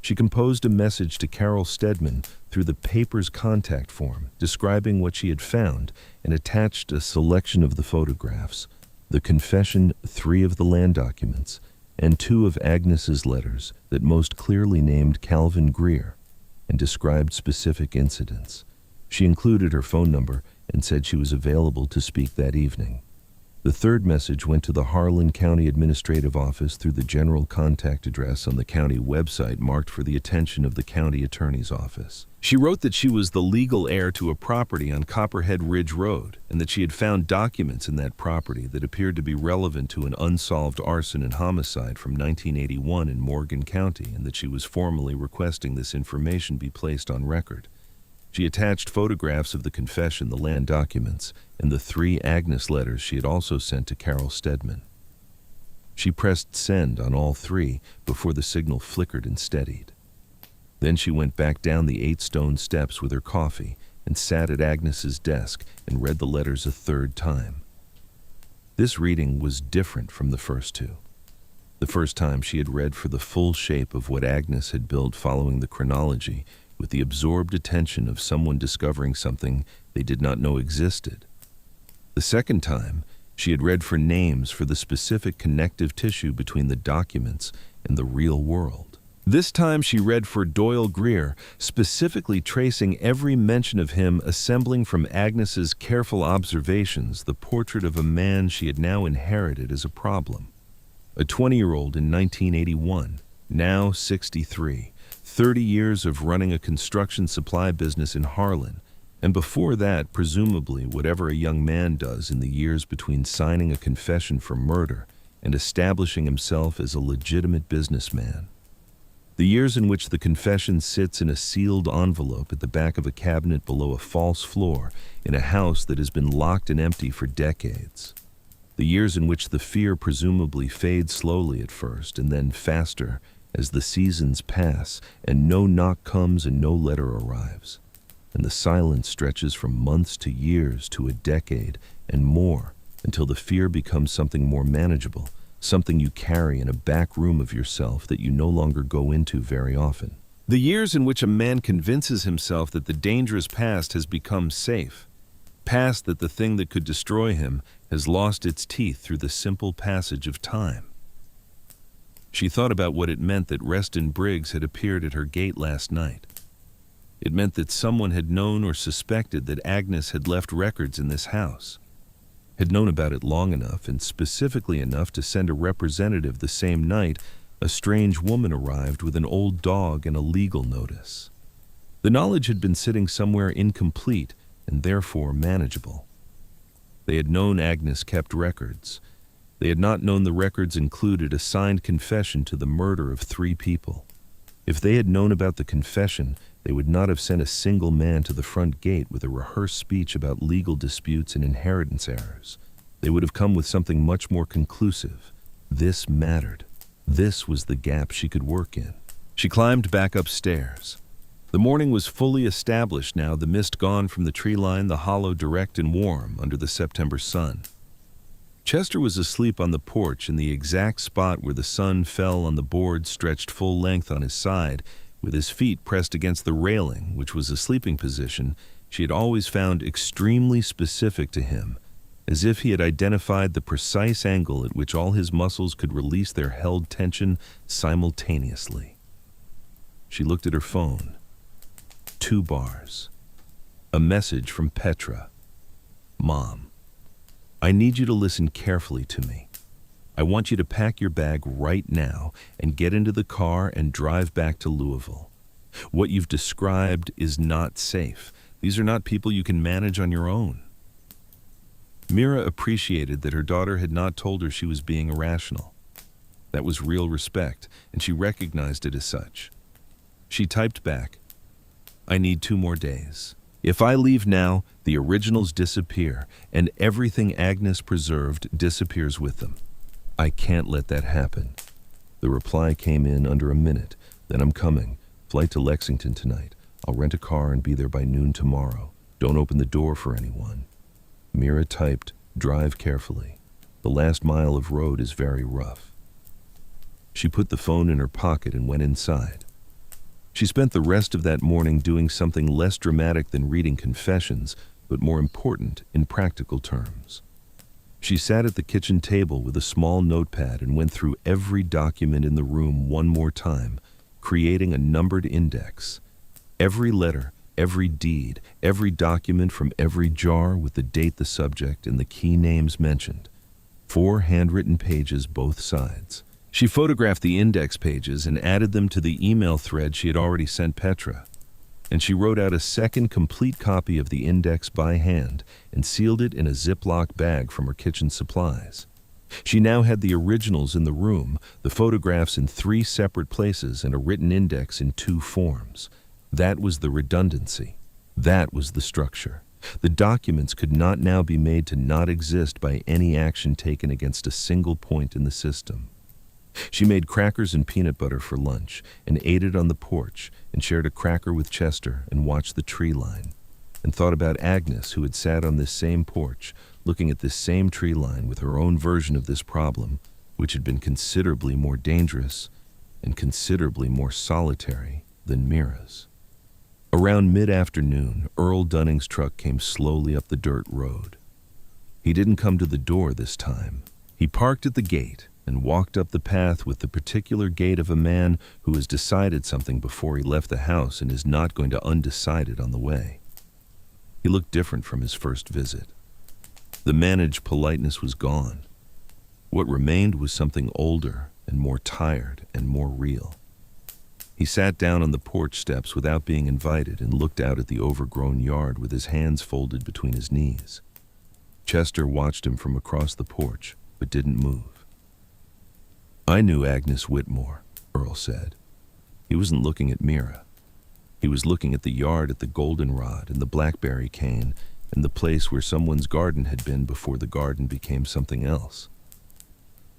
She composed a message to Carol Stedman through the paper's contact form, describing what she had found, and attached a selection of the photographs, the confession, 3 of the land documents, and 2 of Agnes's letters that most clearly named Calvin Greer and described specific incidents. She included her phone number and said she was available to speak that evening. The third message went to the Harlan County Administrative Office through the general contact address on the county website marked for the attention of the county attorney's office. She wrote that she was the legal heir to a property on Copperhead Ridge Road and that she had found documents in that property that appeared to be relevant to an unsolved arson and homicide from 1981 in Morgan County, and that she was formally requesting this information be placed on record. She attached photographs of the confession, the land documents, and the 3 Agnes letters she had also sent to Carol Stedman. She pressed send on all 3 before the signal flickered and steadied. Then she went back down the 8 stone steps with her coffee and sat at Agnes's desk and read the letters a 3rd time. This reading was different from the first 2. The first time she had read for the full shape of what Agnes had built following the chronology, with the absorbed attention of someone discovering something they did not know existed. The second time, she had read for names for the specific connective tissue between the documents and the real world. This time she read for Doyle Greer, specifically tracing every mention of him, assembling from Agnes's careful observations the portrait of a man she had now inherited as a problem. A 20-year-old in 1981, now 63, 30 years of running a construction supply business in Harlan, and before that, presumably, whatever a young man does in the years between signing a confession for murder and establishing himself as a legitimate businessman. The years in which the confession sits in a sealed envelope at the back of a cabinet below a false floor in a house that has been locked and empty for decades. The years in which the fear presumably fades slowly at first and then faster as the seasons pass and no knock comes and no letter arrives. And the silence stretches from months to years to a decade and more until the fear becomes something more manageable, something you carry in a back room of yourself that you no longer go into very often. The years in which a man convinces himself that the dangerous past has become safe, past that the thing that could destroy him has lost its teeth through the simple passage of time. She thought about what it meant that Reston Briggs had appeared at her gate last night. It meant that someone had known or suspected that Agnes had left records in this house, had known about it long enough and specifically enough to send a representative the same night a strange woman arrived with an old dog and a legal notice. The knowledge had been sitting somewhere incomplete and therefore manageable. They had known Agnes kept records. They had not known the records included a signed confession to the murder of 3 people. If they had known about the confession, they would not have sent a single man to the front gate with a rehearsed speech about legal disputes and inheritance errors. They would have come with something much more conclusive. This mattered. This was the gap she could work in. She climbed back upstairs. The morning was fully established now, the mist gone from the tree line, the hollow direct and warm under the September sun. Chester was asleep on the porch in the exact spot where the sun fell on the board stretched full length on his side, with his feet pressed against the railing, which was a sleeping position she had always found extremely specific to him, as if he had identified the precise angle at which all his muscles could release their held tension simultaneously. She looked at her phone. 2 bars. A message from Petra. Mom, I need you to listen carefully to me. I want you to pack your bag right now and get into the car and drive back to Louisville. What you've described is not safe. These are not people you can manage on your own. Mira appreciated that her daughter had not told her she was being irrational. That was real respect, and she recognized it as such. She typed back, I need 2 more days. If I leave now, the originals disappear, and everything Agnes preserved disappears with them. I can't let that happen. The reply came in under a minute. Then I'm coming. Flight to Lexington tonight. I'll rent a car and be there by noon tomorrow. Don't open the door for anyone. Mira typed, drive carefully. The last mile of road is very rough. She put the phone in her pocket and went inside. She spent the rest of that morning doing something less dramatic than reading confessions, but more important in practical terms. She sat at the kitchen table with a small notepad and went through every document in the room one more time, creating a numbered index. Every letter, every deed, every document from every jar with the date, the subject, and the key names mentioned. 4 handwritten pages both sides. She photographed the index pages and added them to the email thread she had already sent Petra. And she wrote out a second complete copy of the index by hand and sealed it in a Ziploc bag from her kitchen supplies. She now had the originals in the room, the photographs in 3 separate places, and a written index in 2 forms. That was the redundancy. That was the structure. The documents could not now be made to not exist by any action taken against a single point in the system. She made crackers and peanut butter for lunch and ate it on the porch and shared a cracker with Chester and watched the tree line and thought about Agnes, who had sat on this same porch looking at this same tree line with her own version of this problem, which had been considerably more dangerous and considerably more solitary than Mira's. Around mid-afternoon, Earl Dunning's truck came slowly up the dirt road. He didn't come to the door this time. He parked at the gate and walked up the path with the particular gait of a man who has decided something before he left the house and is not going to undecide it on the way. He looked different from his first visit. The managed politeness was gone. What remained was something older and more tired and more real. He sat down on the porch steps without being invited and looked out at the overgrown yard with his hands folded between his knees. Chester watched him from across the porch, but didn't move. "I knew Agnes Whitmore," Earl said. He wasn't looking at Mira. He was looking at the yard, at the goldenrod and the blackberry cane, and the place where someone's garden had been before the garden became something else.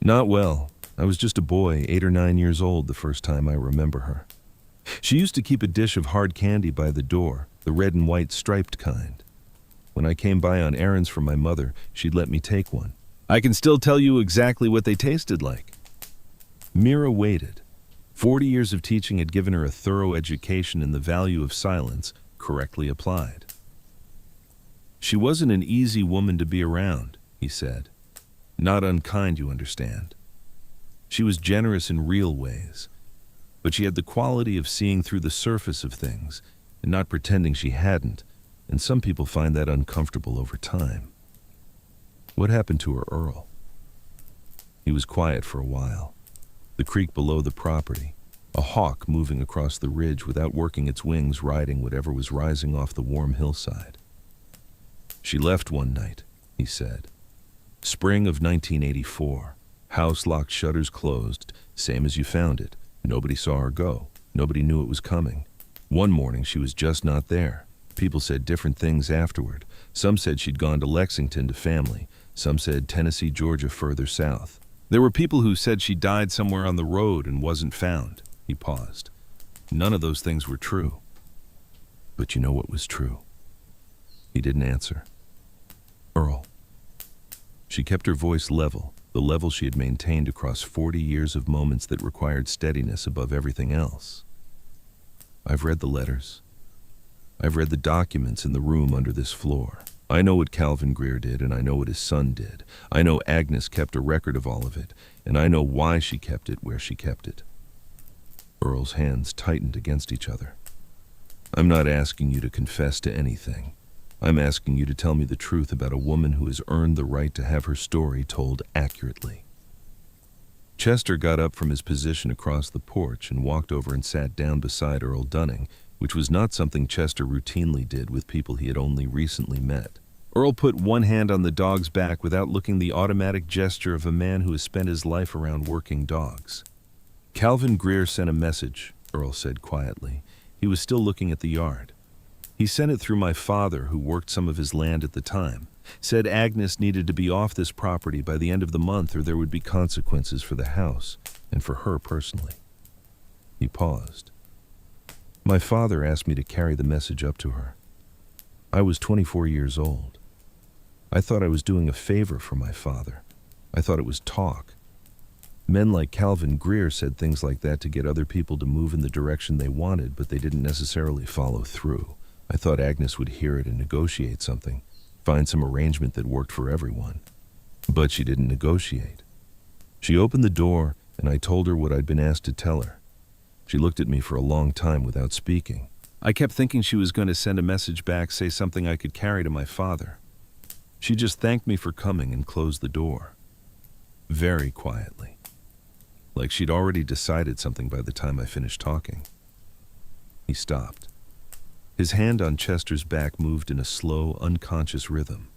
"Not well. I was just a boy, 8 or 9 years old the first time I remember her. She used to keep a dish of hard candy by the door, the red and white striped kind. When I came by on errands for my mother, she'd let me take one. I can still tell you exactly what they tasted like." Mira waited. 40 years of teaching had given her a thorough education in the value of silence, correctly applied. "She wasn't an easy woman to be around," he said. "Not unkind, you understand. She was generous in real ways, but she had the quality of seeing through the surface of things and not pretending she hadn't, and some people find that uncomfortable over time." "What happened to her, Earl?" He was quiet for a while. The creek below the property, a hawk moving across the ridge without working its wings, riding whatever was rising off the warm hillside. "She left one night," he said. "Spring of 1984. House locked, shutters closed, same as you found it. Nobody saw her go. Nobody knew it was coming. One morning she was just not there. People said different things afterward. Some said she'd gone to Lexington to family. Some said Tennessee, Georgia, further south. There were people who said she died somewhere on the road and wasn't found." He paused. "None of those things were true." "But you know what was true?" He didn't answer. "Earl." She kept her voice level, the level she had maintained across 40 years of moments that required steadiness above everything else. "I've read the letters. I've read the documents in the room under this floor. I know what Calvin Greer did, and I know what his son did. I know Agnes kept a record of all of it, and I know why she kept it where she kept it." Earl's hands tightened against each other. "I'm not asking you to confess to anything. I'm asking you to tell me the truth about a woman who has earned the right to have her story told accurately." Chester got up from his position across the porch and walked over and sat down beside Earl Dunning, which was not something Chester routinely did with people he had only recently met. Earl put one hand on the dog's back without looking, the automatic gesture of a man who has spent his life around working dogs. "Calvin Greer sent a message," Earl said quietly. He was still looking at the yard. "He sent it through my father, who worked some of his land at the time. Said Agnes needed to be off this property by the end of the month or there would be consequences for the house and for her personally." He paused. "My father asked me to carry the message up to her. I was 24 years old. I thought I was doing a favor for my father. I thought it was talk. Men like Calvin Greer said things like that to get other people to move in the direction they wanted, but they didn't necessarily follow through. I thought Agnes would hear it and negotiate something, find some arrangement that worked for everyone. But she didn't negotiate. She opened the door, and I told her what I'd been asked to tell her. She looked at me for a long time without speaking. I kept thinking she was going to send a message back, say something I could carry to my father. She just thanked me for coming and closed the door. Very quietly. Like she'd already decided something by the time I finished talking." He stopped. His hand on Chester's back moved in a slow, unconscious rhythm.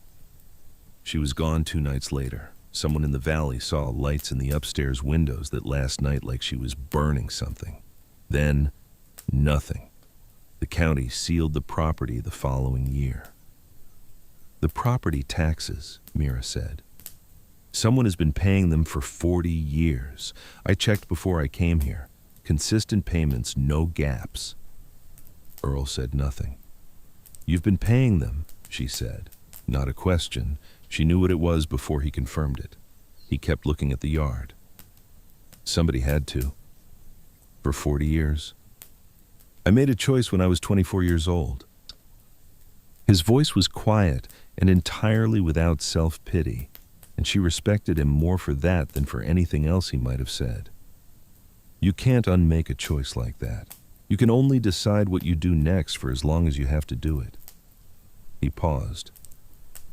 "She was gone 2 nights later. Someone in the valley saw lights in the upstairs windows that last night like she was burning something. Then, nothing. The county sealed the property the following year." "The property taxes," Mira said. "Someone has been paying them for 40 years. I checked before I came here. Consistent payments, no gaps." Earl said nothing. "You've been paying them," she said. Not a question. She knew what it was before he confirmed it. He kept looking at the yard. "Somebody had to. For 40 years. I made a choice when I was 24 years old." His voice was quiet and entirely without self-pity, and she respected him more for that than for anything else he might have said. "You can't unmake a choice like that. You can only decide what you do next for as long as you have to do it." He paused.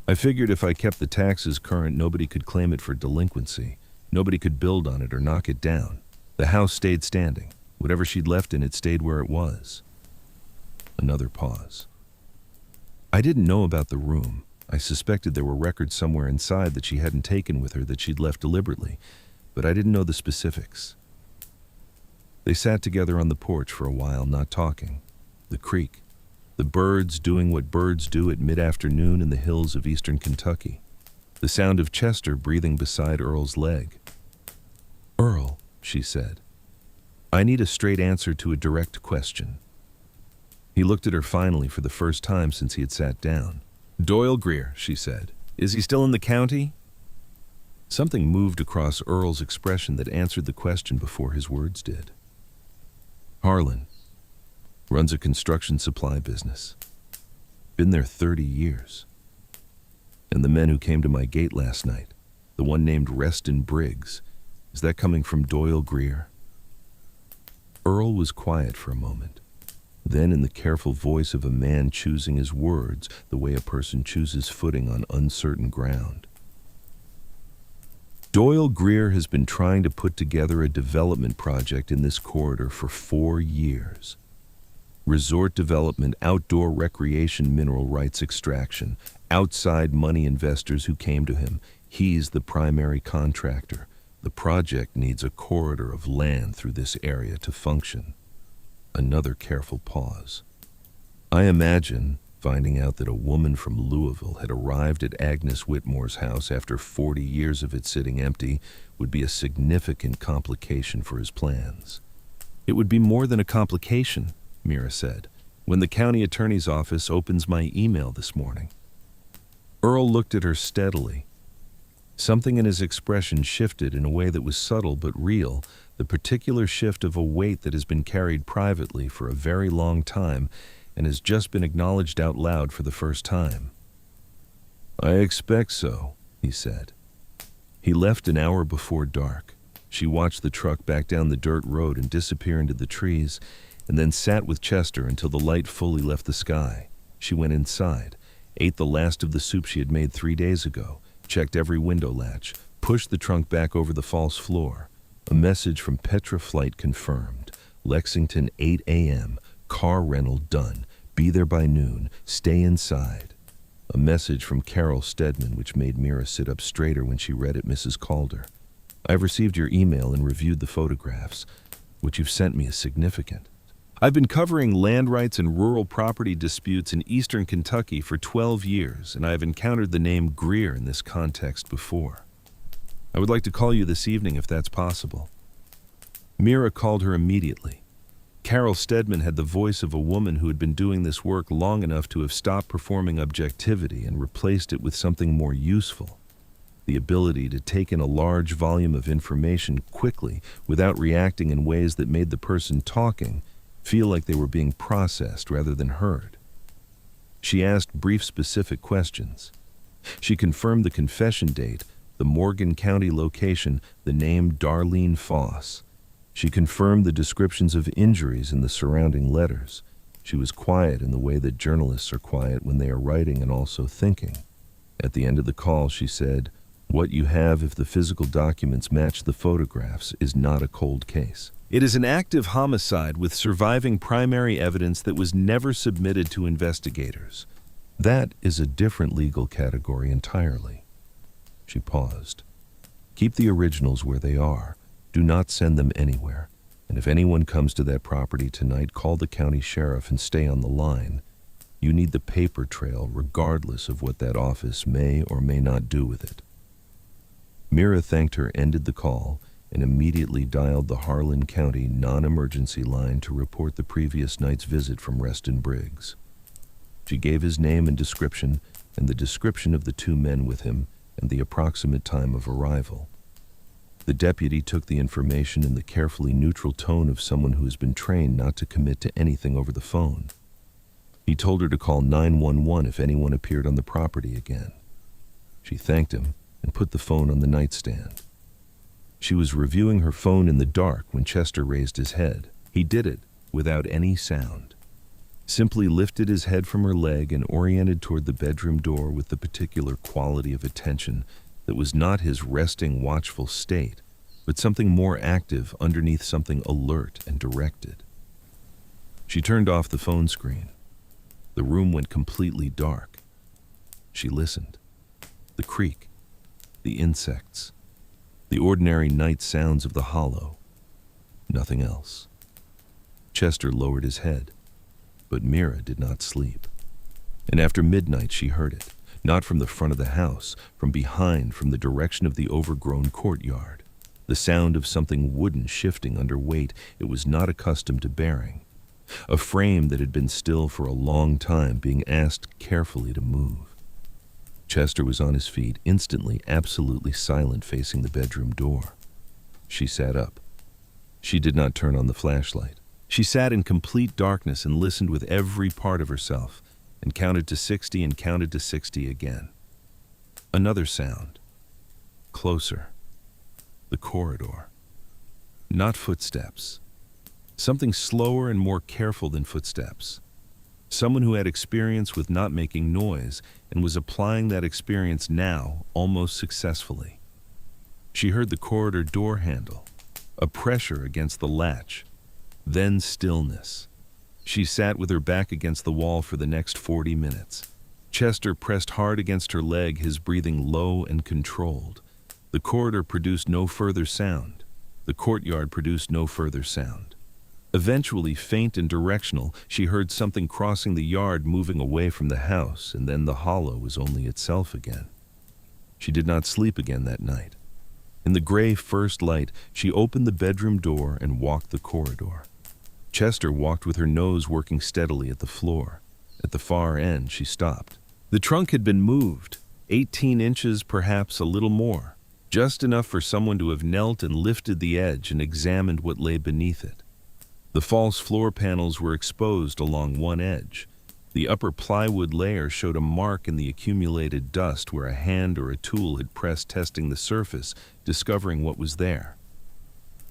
"I figured if I kept the taxes current, nobody could claim it for delinquency. Nobody could build on it or knock it down. The house stayed standing. Whatever she'd left in it stayed where it was. Another pause. I didn't know about the room. I suspected there were records somewhere inside that she hadn't taken with her that she'd left deliberately, but I didn't know the specifics. They sat together on the porch for a while, not talking. The creek. The birds doing what birds do at mid-afternoon in the hills of eastern Kentucky. The sound of Chester breathing beside Earl's leg. "Earl," she said, "I need a straight answer to a direct question." He looked at her finally for the first time since he had sat down. "Doyle Greer," she said. "Is he still in the county?" Something moved across Earl's expression that answered the question before his words did. "Harlan. Runs a construction supply business. Been there 30 years. And the men who came to my gate last night, the one named Reston Briggs, is that coming from Doyle Greer?" Earl was quiet for a moment. Then, in the careful voice of a man choosing his words the way a person chooses footing on uncertain ground. "Doyle Greer has been trying to put together a development project in this corridor for 4 years. Resort development, outdoor recreation, mineral rights extraction, outside money investors who came to him. He's the primary contractor. The project needs a corridor of land through this area to function." Another careful pause. "I imagine finding out that a woman from Louisville had arrived at Agnes Whitmore's house after 40 years of it sitting empty would be a significant complication for his plans." "It would be more than a complication," Mira said, "when the county attorney's office opens my email this morning." Earl looked at her steadily. Something in his expression shifted in a way that was subtle but real, the particular shift of a weight that has been carried privately for a very long time and has just been acknowledged out loud for the first time. "I expect so," he said. He left an hour before dark. She watched the truck back down the dirt road and disappear into the trees, and then sat with Chester until the light fully left the sky. She went inside, ate the last of the soup she had made 3 days ago, checked every window latch, pushed the trunk back over the false floor. A message from Petra Flight confirmed. Lexington, 8 a.m., car rental done. Be there by noon. Stay inside. A message from Carol Stedman which made Mira sit up straighter when she read it. "Mrs. Calder, I've received your email and reviewed the photographs. What you've sent me is significant. I've been covering land rights and rural property disputes in eastern Kentucky for 12 years, and I have encountered the name Greer in this context before. I would like to call you this evening if that's possible." Mira called her immediately. Carol Stedman had the voice of a woman who had been doing this work long enough to have stopped performing objectivity and replaced it with something more useful. The ability to take in a large volume of information quickly without reacting in ways that made the person talking feel like they were being processed rather than heard. She asked brief, specific questions. She confirmed the confession date, the Morgan County location, the name Darlene Foss. She confirmed the descriptions of injuries in the surrounding letters. She was quiet in the way that journalists are quiet when they are writing and also thinking. At the end of the call, she said, "What you have, if the physical documents match the photographs, is not a cold case. It is an active homicide with surviving primary evidence that was never submitted to investigators. That is a different legal category entirely." She paused. "Keep the originals where they are. Do not send them anywhere. And if anyone comes to that property tonight, call the county sheriff and stay on the line. You need the paper trail regardless of what that office may or may not do with it." Mira thanked her, ended the call, and immediately dialed the Harlan County non-emergency line to report the previous night's visit from Reston Briggs. She gave his name and description, and the description of the 2 men with him, and the approximate time of arrival. The deputy took the information in the carefully neutral tone of someone who has been trained not to commit to anything over the phone. He told her to call 911 if anyone appeared on the property again. She thanked him and put the phone on the nightstand. She was reviewing her phone in the dark when Chester raised his head. He did it without any sound. Simply lifted his head from her leg and oriented toward the bedroom door with the particular quality of attention that was not his resting, watchful state, but something more active underneath something alert and directed. She turned off the phone screen. The room went completely dark. She listened. The creak, the insects, the ordinary night sounds of the hollow. Nothing else. Chester lowered his head, but Mira did not sleep. And after midnight she heard it, not from the front of the house, from behind, from the direction of the overgrown courtyard. The sound of something wooden shifting under weight it was not accustomed to bearing. A frame that had been still for a long time being asked carefully to move. Chester was on his feet, instantly absolutely silent, facing the bedroom door. She sat up. She did not turn on the flashlight. She sat in complete darkness and listened with every part of herself, and counted to 60 and counted to 60 again. Another sound. Closer. The corridor. Not footsteps. Something slower and more careful than footsteps. Someone who had experience with not making noise and was applying that experience now almost successfully. She heard the corridor door handle, a pressure against the latch, then stillness. She sat with her back against the wall for the next 40 minutes. Chester pressed hard against her leg, his breathing low and controlled. The corridor produced no further sound. The courtyard produced no further sound. Eventually, faint and directional, she heard something crossing the yard, moving away from the house, and then the hollow was only itself again. She did not sleep again that night. In the gray first light, she opened the bedroom door and walked the corridor. Chester walked with her nose working steadily at the floor. At the far end, she stopped. The trunk had been moved, 18 inches, perhaps a little more, just enough for someone to have knelt and lifted the edge and examined what lay beneath it. The false floor panels were exposed along one edge. The upper plywood layer showed a mark in the accumulated dust where a hand or a tool had pressed, testing the surface, discovering what was there.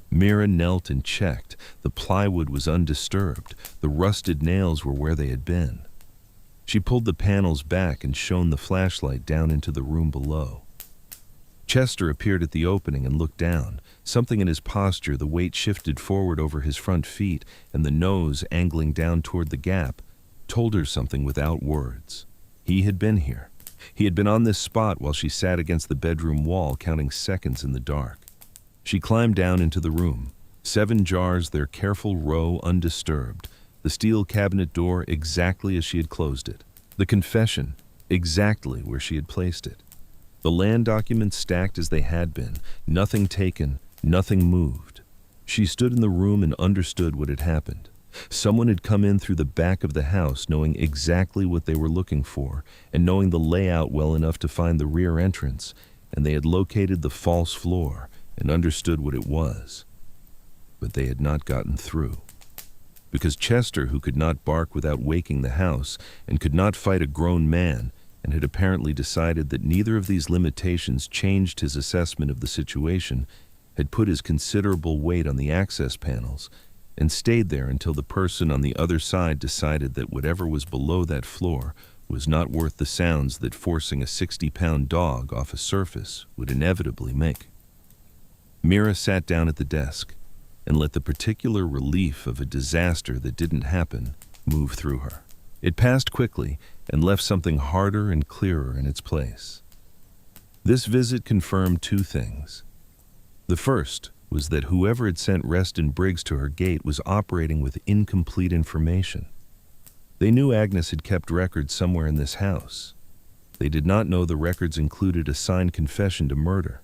Mira knelt and checked. The plywood was undisturbed. The rusted nails were where they had been. She pulled the panels back and shone the flashlight down into the room below. Chester appeared at the opening and looked down. Something in his posture, the weight shifted forward over his front feet, and the nose angling down toward the gap, told her something without words. He had been here. He had been on this spot while she sat against the bedroom wall, counting seconds in the dark. She climbed down into the room. 7 jars, their careful row undisturbed. The steel cabinet door exactly as she had closed it. The confession exactly where she had placed it. The land documents stacked as they had been. Nothing taken, nothing moved. She stood in the room and understood what had happened. Someone had come in through the back of the house, knowing exactly what they were looking for, and knowing the layout well enough to find the rear entrance, and they had located the false floor and understood what it was. But they had not gotten through. Because Chester, who could not bark without waking the house, and could not fight a grown man, and had apparently decided that neither of these limitations changed his assessment of the situation, had put his considerable weight on the access panels, and stayed there until the person on the other side decided that whatever was below that floor was not worth the sounds that forcing a 60-pound dog off a surface would inevitably make. Mira sat down at the desk and let the particular relief of a disaster that didn't happen move through her. It passed quickly and left something harder and clearer in its place. This visit confirmed 2 things. The first was that whoever had sent Reston Briggs to her gate was operating with incomplete information. They knew Agnes had kept records somewhere in this house. They did not know the records included a signed confession to murder.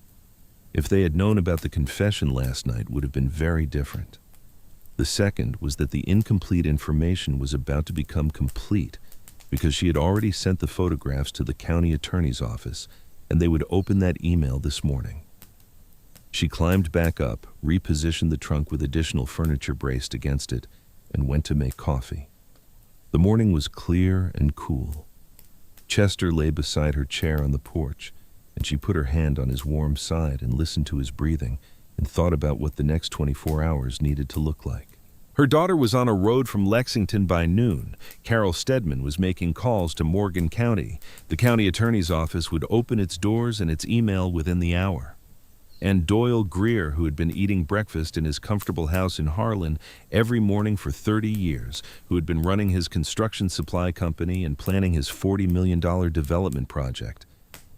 If they had known about the confession last night, would have been very different. The second was that the incomplete information was about to become complete because she had already sent the photographs to the county attorney's office, and they would open that email this morning. She climbed back up, repositioned the trunk with additional furniture braced against it, and went to make coffee. The morning was clear and cool. Chester lay beside her chair on the porch, and she put her hand on his warm side and listened to his breathing and thought about what the next 24 hours needed to look like. Her daughter was on a road from Lexington by noon. Carol Stedman was making calls to Morgan County. The county attorney's office would open its doors and its email within the hour. and Doyle Greer, who had been eating breakfast in his comfortable house in Harlan every morning for 30 years, who had been running his construction supply company and planning his $40 million development project,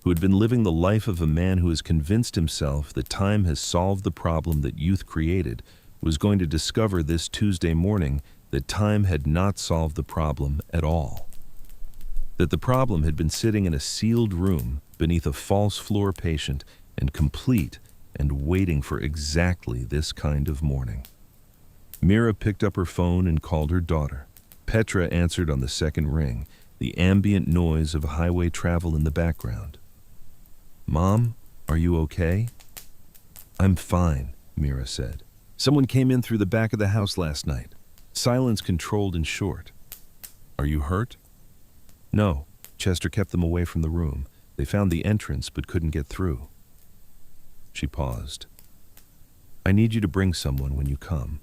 who had been living the life of a man who has convinced himself that time has solved the problem that youth created, was going to discover this Tuesday morning that time had not solved the problem at all. That the problem had been sitting in a sealed room beneath a false floor patient and complete and waiting for exactly this kind of morning. Mira picked up her phone and called her daughter. Petra answered on the second ring, the ambient noise of highway travel in the background. "Mom, are you okay?" "I'm fine," Mira said. "Someone came in through the back of the house last night." Silence controlled and short. "Are you hurt?" "No." Chester kept them away from the room. They found the entrance but couldn't get through. She paused. "I need you to bring someone when you come."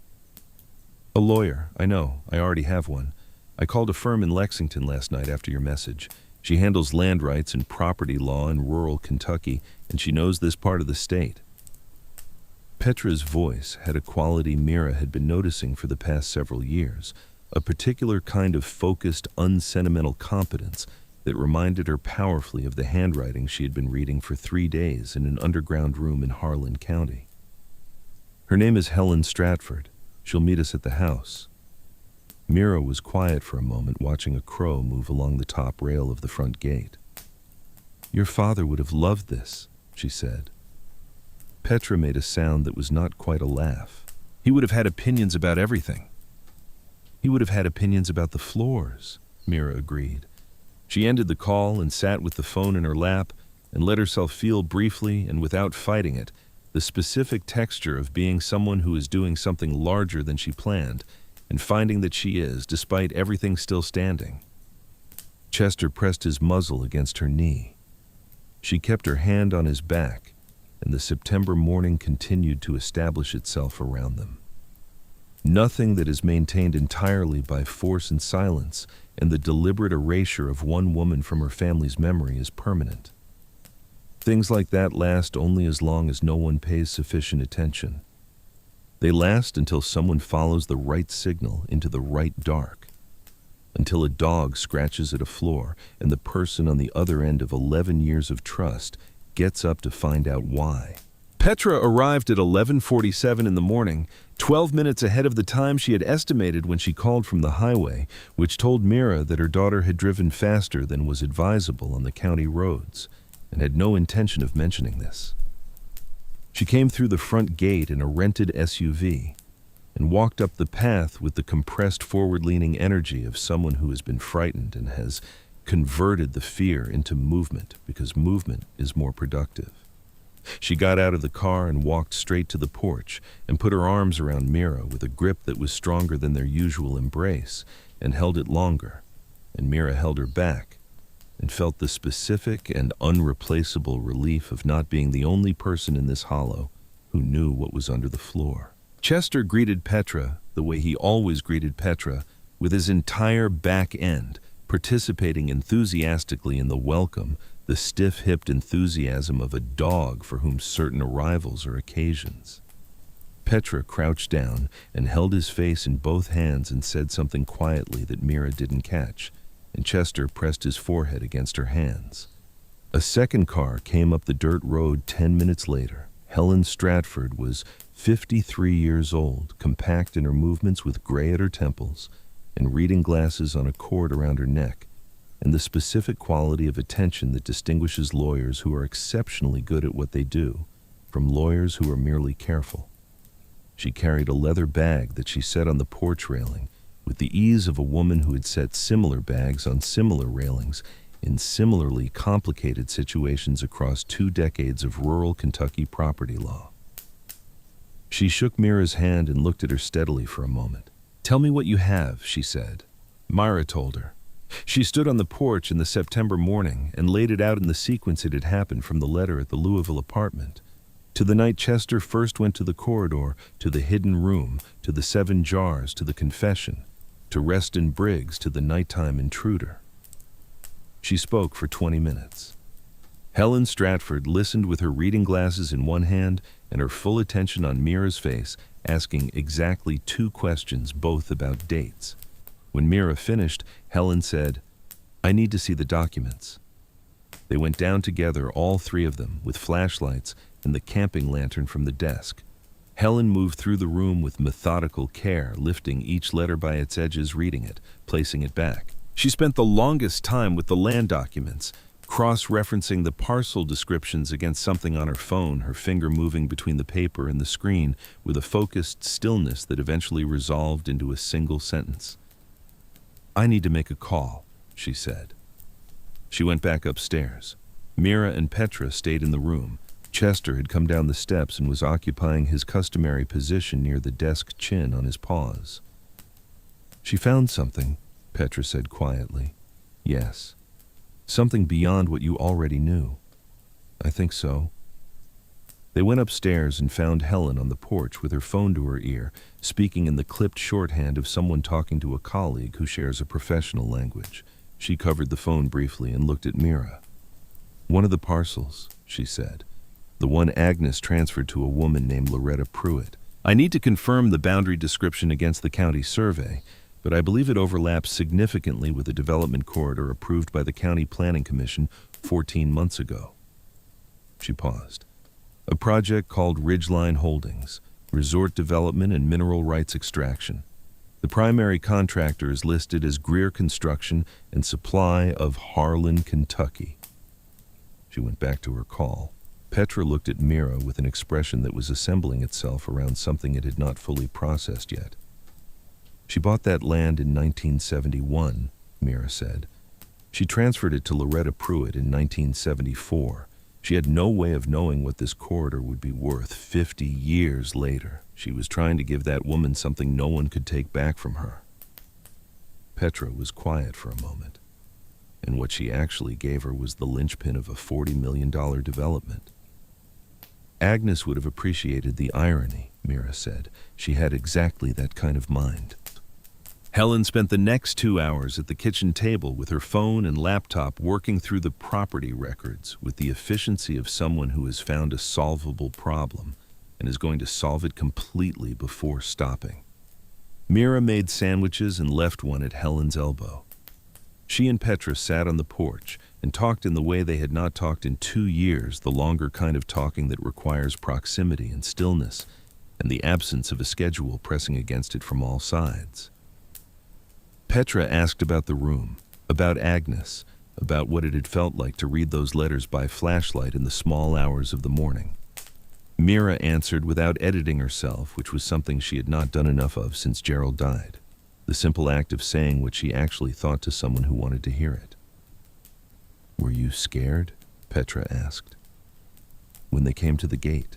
"A lawyer, I know. I already have one. I called a firm in Lexington last night after your message. She handles land rights and property law in rural Kentucky, and she knows this part of the state." Petra's voice had a quality Mira had been noticing for the past several years, a particular kind of focused, unsentimental competence that reminded her powerfully of the handwriting she had been reading for 3 days in an underground room in Harlan County. "Her name is Helen Stratford. She'll meet us at the house." Mira was quiet for a moment, watching a crow move along the top rail of the front gate. "Your father would have loved this," she said. Petra made a sound that was not quite a laugh. "He would have had opinions about everything." "He would have had opinions about the floors," Mira agreed. She ended the call and sat with the phone in her lap and let herself feel briefly and without fighting it the specific texture of being someone who is doing something larger than she planned and finding that she is, despite everything still standing. Chester pressed his muzzle against her knee. She kept her hand on his back, and the September morning continued to establish itself around them. Nothing that is maintained entirely by force and silence and the deliberate erasure of one woman from her family's memory is permanent. Things like that last only as long as no one pays sufficient attention. They last until someone follows the right signal into the right dark, until a dog scratches at a floor and the person on the other end of 11 years of trust gets up to find out why. Petra arrived at 11:47 in the morning, 12 minutes ahead of the time she had estimated when she called from the highway, which told Mira that her daughter had driven faster than was advisable on the county roads, and had no intention of mentioning this. She came through the front gate in a rented SUV and walked up the path with the compressed forward-leaning energy of someone who has been frightened and has converted the fear into movement because movement is more productive. She got out of the car and walked straight to the porch and put her arms around Mira with a grip that was stronger than their usual embrace and held it longer, and Mira held her back and felt the specific and unreplaceable relief of not being the only person in this hollow who knew what was under the floor. Chester greeted Petra the way he always greeted Petra, with his entire back end participating enthusiastically in the welcome, the stiff-hipped enthusiasm of a dog for whom certain arrivals are occasions. Petra crouched down and held his face in both hands and said something quietly that Mira didn't catch, and Chester pressed his forehead against her hands. A second car came up the dirt road 10 minutes later. Helen Stratford was 53 years old, compact in her movements with gray at her temples and reading glasses on a cord around her neck, and the specific quality of attention that distinguishes lawyers who are exceptionally good at what they do from lawyers who are merely careful. She carried a leather bag that she set on the porch railing with the ease of a woman who had set similar bags on similar railings in similarly complicated situations across 2 decades of rural Kentucky property law. She shook Mira's hand and looked at her steadily for a moment. "Tell me what you have," she said. Myra told her. She stood on the porch in the September morning and laid it out in the sequence it had happened from the letter at the Louisville apartment, to the night Chester first went to the corridor, to the hidden room, to the 7 jars, to the confession, to Reston Briggs, to the nighttime intruder. She spoke for 20 minutes. Helen Stratford listened with her reading glasses in one hand and her full attention on Mira's face, asking exactly 2 questions, both about dates. When Mira finished, Helen said, "I need to see the documents." They went down together, all 3 of them, with flashlights and the camping lantern from the desk. Helen moved through the room with methodical care, lifting each letter by its edges, reading it, placing it back. She spent the longest time with the land documents, cross-referencing the parcel descriptions against something on her phone, her finger moving between the paper and the screen with a focused stillness that eventually resolved into a single sentence. "I need to make a call," she said. She went back upstairs. Mira and Petra stayed in the room. Chester had come down the steps and was occupying his customary position near the desk, chin on his paws. "She found something," Petra said quietly. "Yes. Something beyond what you already knew." "I think so." They went upstairs and found Helen on the porch with her phone to her ear, speaking in the clipped shorthand of someone talking to a colleague who shares a professional language. She covered the phone briefly and looked at Mira. "One of the parcels," she said. "The one Agnes transferred to a woman named Loretta Pruitt. I need to confirm the boundary description against the county survey, but I believe it overlaps significantly with the development corridor approved by the County Planning Commission 14 months ago." She paused. "A project called Ridgeline Holdings, Resort Development and Mineral Rights Extraction. The primary contractor is listed as Greer Construction and Supply of Harlan, Kentucky." She went back to her call. Petra looked at Mira with an expression that was assembling itself around something it had not fully processed yet. "She bought that land in 1971, Mira said. "She transferred it to Loretta Pruitt in 1974. She had no way of knowing what this corridor would be worth 50 years later. She was trying to give that woman something no one could take back from her." Petra was quiet for a moment, and what she actually gave her was the linchpin of a $40 million development. "Agnes would have appreciated the irony," Mira said. "She had exactly that kind of mind." Helen spent the next 2 hours at the kitchen table with her phone and laptop working through the property records with the efficiency of someone who has found a solvable problem and is going to solve it completely before stopping. Mira made sandwiches and left one at Helen's elbow. She and Petra sat on the porch and talked in the way they had not talked in 2 years, the longer kind of talking that requires proximity and stillness and the absence of a schedule pressing against it from all sides. Petra asked about the room, about Agnes, about what it had felt like to read those letters by flashlight in the small hours of the morning. Mira answered without editing herself, which was something she had not done enough of since Gerald died. The simple act of saying what she actually thought to someone who wanted to hear it. "Were you scared?" Petra asked. "When they came to the gate?"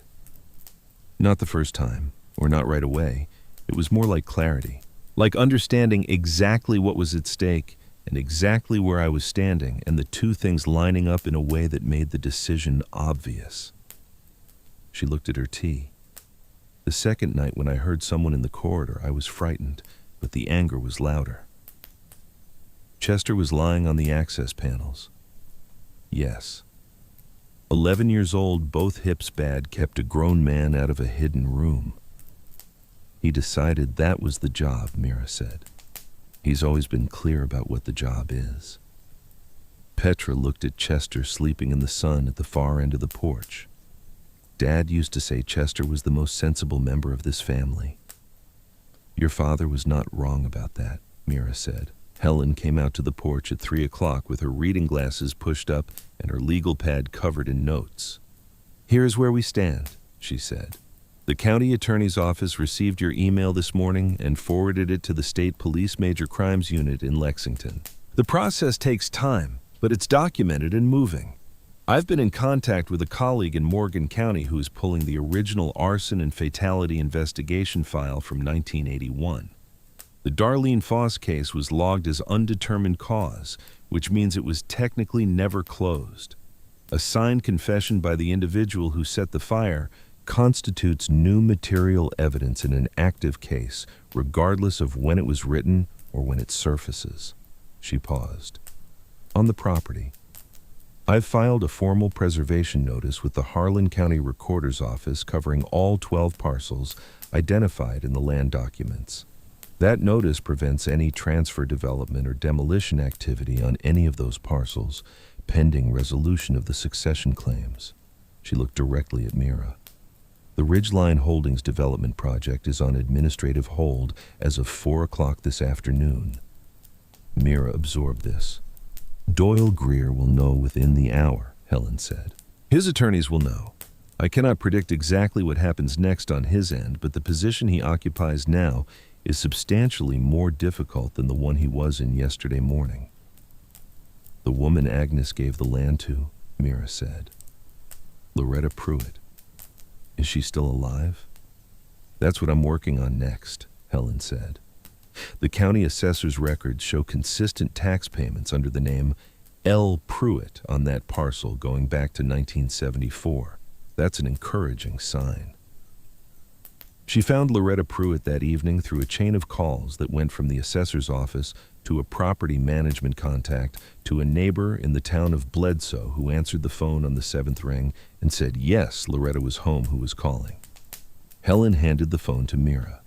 "Not the first time, or not right away. It was more like clarity. Like understanding exactly what was at stake and exactly where I was standing, and the 2 things lining up in a way that made the decision obvious." She looked at her tea. "The second night when I heard someone in the corridor, I was frightened, but the anger was louder." Chester was lying on the access panels. "Yes. 11 years old, both hips bad, kept a grown man out of a hidden room. He decided that was the job," Mira said. "He's always been clear about what the job is." Petra looked at Chester sleeping in the sun at the far end of the porch. "Dad used to say Chester was the most sensible member of this family." "Your father was not wrong about that," Mira said. Helen came out to the porch at 3 o'clock with her reading glasses pushed up and her legal pad covered in notes. "Here's where we stand," she said. "The county attorney's office received your email this morning and forwarded it to the state police major crimes unit in Lexington. The process takes time, but it's documented and moving. I've been in contact with a colleague in Morgan County who is pulling the original arson and fatality investigation file from 1981. The Darlene Foss case was logged as undetermined cause, which means it was technically never closed. A signed confession by the individual who set the fire constitutes new material evidence in an active case, regardless of when it was written or when it surfaces." She paused. "On the property, I've filed a formal preservation notice with the Harlan County Recorder's Office covering all 12 parcels identified in the land documents. That notice prevents any transfer, development, or demolition activity on any of those parcels, pending resolution of the succession claims. She looked directly at Mira. The Ridgeline Holdings development project is on administrative hold as of 4 o'clock this afternoon. Mira absorbed this. Doyle Greer will know within the hour, Helen said. His attorneys will know. I cannot predict exactly what happens next on his end, but the position he occupies now is substantially more difficult than the one he was in yesterday morning. The woman Agnes gave the land to, Mira said. Loretta Pruitt. Is she still alive? That's what I'm working on next, Helen said. The county assessor's records show consistent tax payments under the name L. Pruitt on that parcel going back to 1974. That's an encouraging sign. She found Loretta Pruitt that evening through a chain of calls that went from the assessor's office to a property management contact to a neighbor in the town of Bledsoe who answered the phone on the 7th ring and said yes, Loretta was home who was calling. Helen handed the phone to Mira.